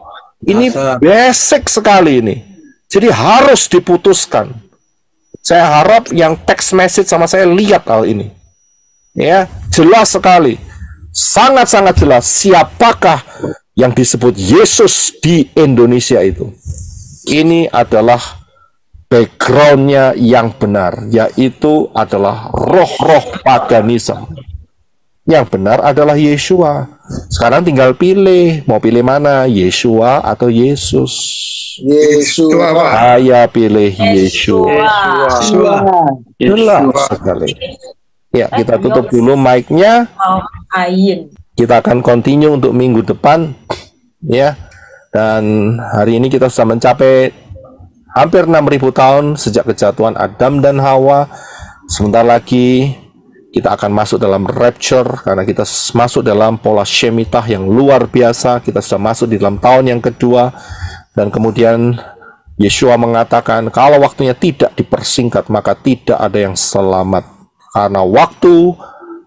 Ini basic sekali ini. Jadi harus diputuskan. Saya harap yang text message sama saya lihat hal ini. Ya, jelas sekali. Sangat-sangat jelas siapakah yang disebut Yesus di Indonesia itu. Ini adalah backgroundnya yang benar, yaitu adalah roh-roh paganisme. Yang benar adalah Yeshua. Sekarang tinggal pilih, mau pilih mana, Yeshua atau Yesus? Yeshua. Saya pilih Yeshua. Jelas sekali. Ya, kita tutup dulu mic-nya. Kita akan continue untuk minggu depan, ya. Dan hari ini kita sudah mencapai hampir 6.000 tahun sejak kejatuhan Adam dan Hawa. Sebentar lagi kita akan masuk dalam rapture, karena kita masuk dalam pola Shemitah yang luar biasa. Kita sudah masuk di dalam tahun yang kedua. Dan kemudian Yeshua mengatakan, kalau waktunya tidak dipersingkat, maka tidak ada yang selamat. Karena waktu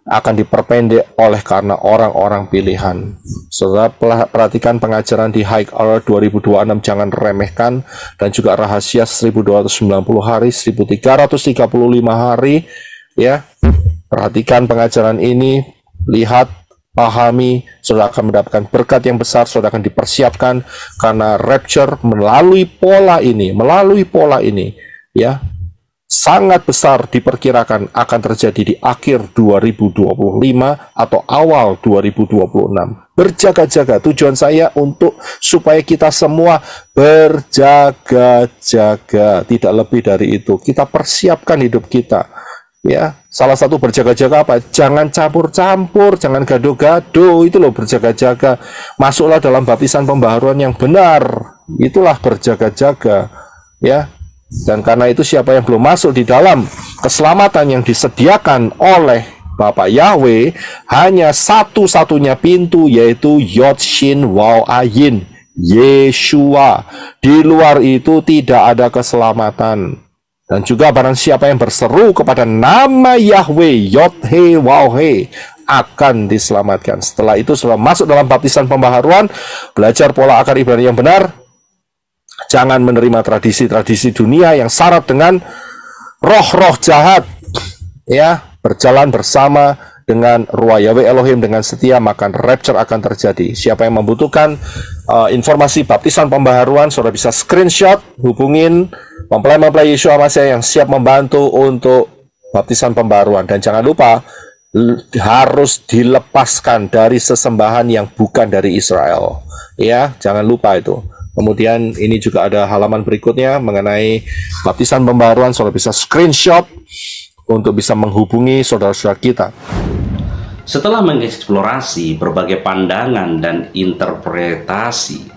akan diperpendek oleh karena orang-orang pilihan. Saudara perhatikan pengajaran di High Hour 2026, jangan remehkan. Dan juga rahasia 1290 hari, 1335 hari. Ya, perhatikan pengajaran ini, lihat, pahami, saudara akan mendapatkan berkat yang besar, saudara akan dipersiapkan karena rapture melalui pola ini, ya, sangat besar diperkirakan akan terjadi di akhir 2025 atau awal 2026. Berjaga-jaga, tujuan saya untuk supaya kita semua berjaga-jaga, tidak lebih dari itu. Kita persiapkan hidup kita. Ya, salah satu berjaga-jaga apa? Jangan campur-campur, jangan gado-gado, itu loh berjaga-jaga. Masuklah dalam baptisan pembaharuan yang benar. Itulah berjaga-jaga, ya. Dan karena itu siapa yang belum masuk di dalam keselamatan yang disediakan oleh Bapak Yahweh, hanya satu-satunya pintu, yaitu Yod Shin Waw Ayin, Yeshua. Di luar itu tidak ada keselamatan. Dan juga barang siapa yang berseru kepada nama Yahweh, Yod He Waw He, akan diselamatkan. Setelah itu, setelah masuk dalam baptisan pembaharuan, belajar pola akar Ibrani yang benar. Jangan menerima tradisi-tradisi dunia yang syarat dengan roh-roh jahat. Ya, berjalan bersama dengan Ruah Yahweh Elohim dengan setia, maka rapture akan terjadi. Siapa yang membutuhkan informasi baptisan pembaharuan, saudara bisa screenshot, hubungin mempelai-mempelai Yeshua Masya yang siap membantu untuk baptisan pembaharuan. Dan jangan lupa, harus dilepaskan dari sesembahan yang bukan dari Israel. Ya, jangan lupa itu. Kemudian ini juga ada halaman berikutnya mengenai baptisan pembaruan. Saudara bisa screenshot untuk bisa menghubungi saudara-saudara kita. Setelah mengeksplorasi berbagai pandangan dan interpretasi,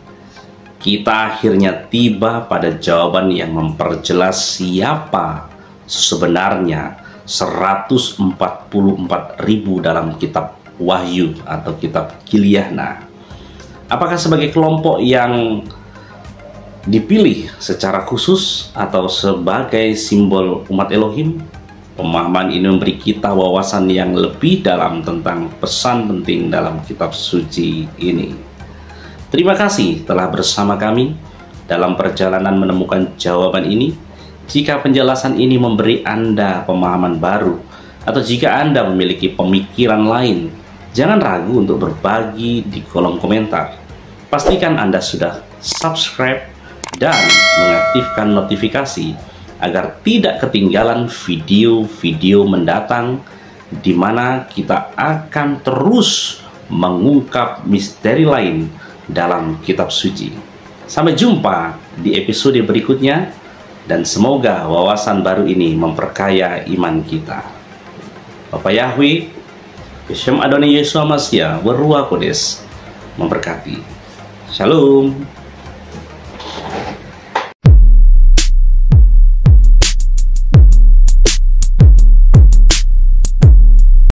kita akhirnya tiba pada jawaban yang memperjelas siapa sebenarnya 144.000 dalam kitab Wahyu atau kitab Kiliahna. Apakah sebagai kelompok yang dipilih secara khusus atau sebagai simbol umat Elohim? Pemahaman ini memberi kita wawasan yang lebih dalam tentang pesan penting dalam kitab suci ini. Terima kasih telah bersama kami dalam perjalanan menemukan jawaban ini. Jika penjelasan ini memberi Anda pemahaman baru, atau jika Anda memiliki pemikiran lain, jangan ragu untuk berbagi di kolom komentar. Pastikan Anda sudah subscribe dan mengaktifkan notifikasi agar tidak ketinggalan video-video mendatang di mana kita akan terus mengungkap misteri lain dalam kitab suci. Sampai jumpa di episode berikutnya. Dan semoga wawasan baru ini memperkaya iman kita. Bapak Yahweh, Beshem Adonai Yeshua Mashiach, Beruah Kodes, memberkati. Shalom.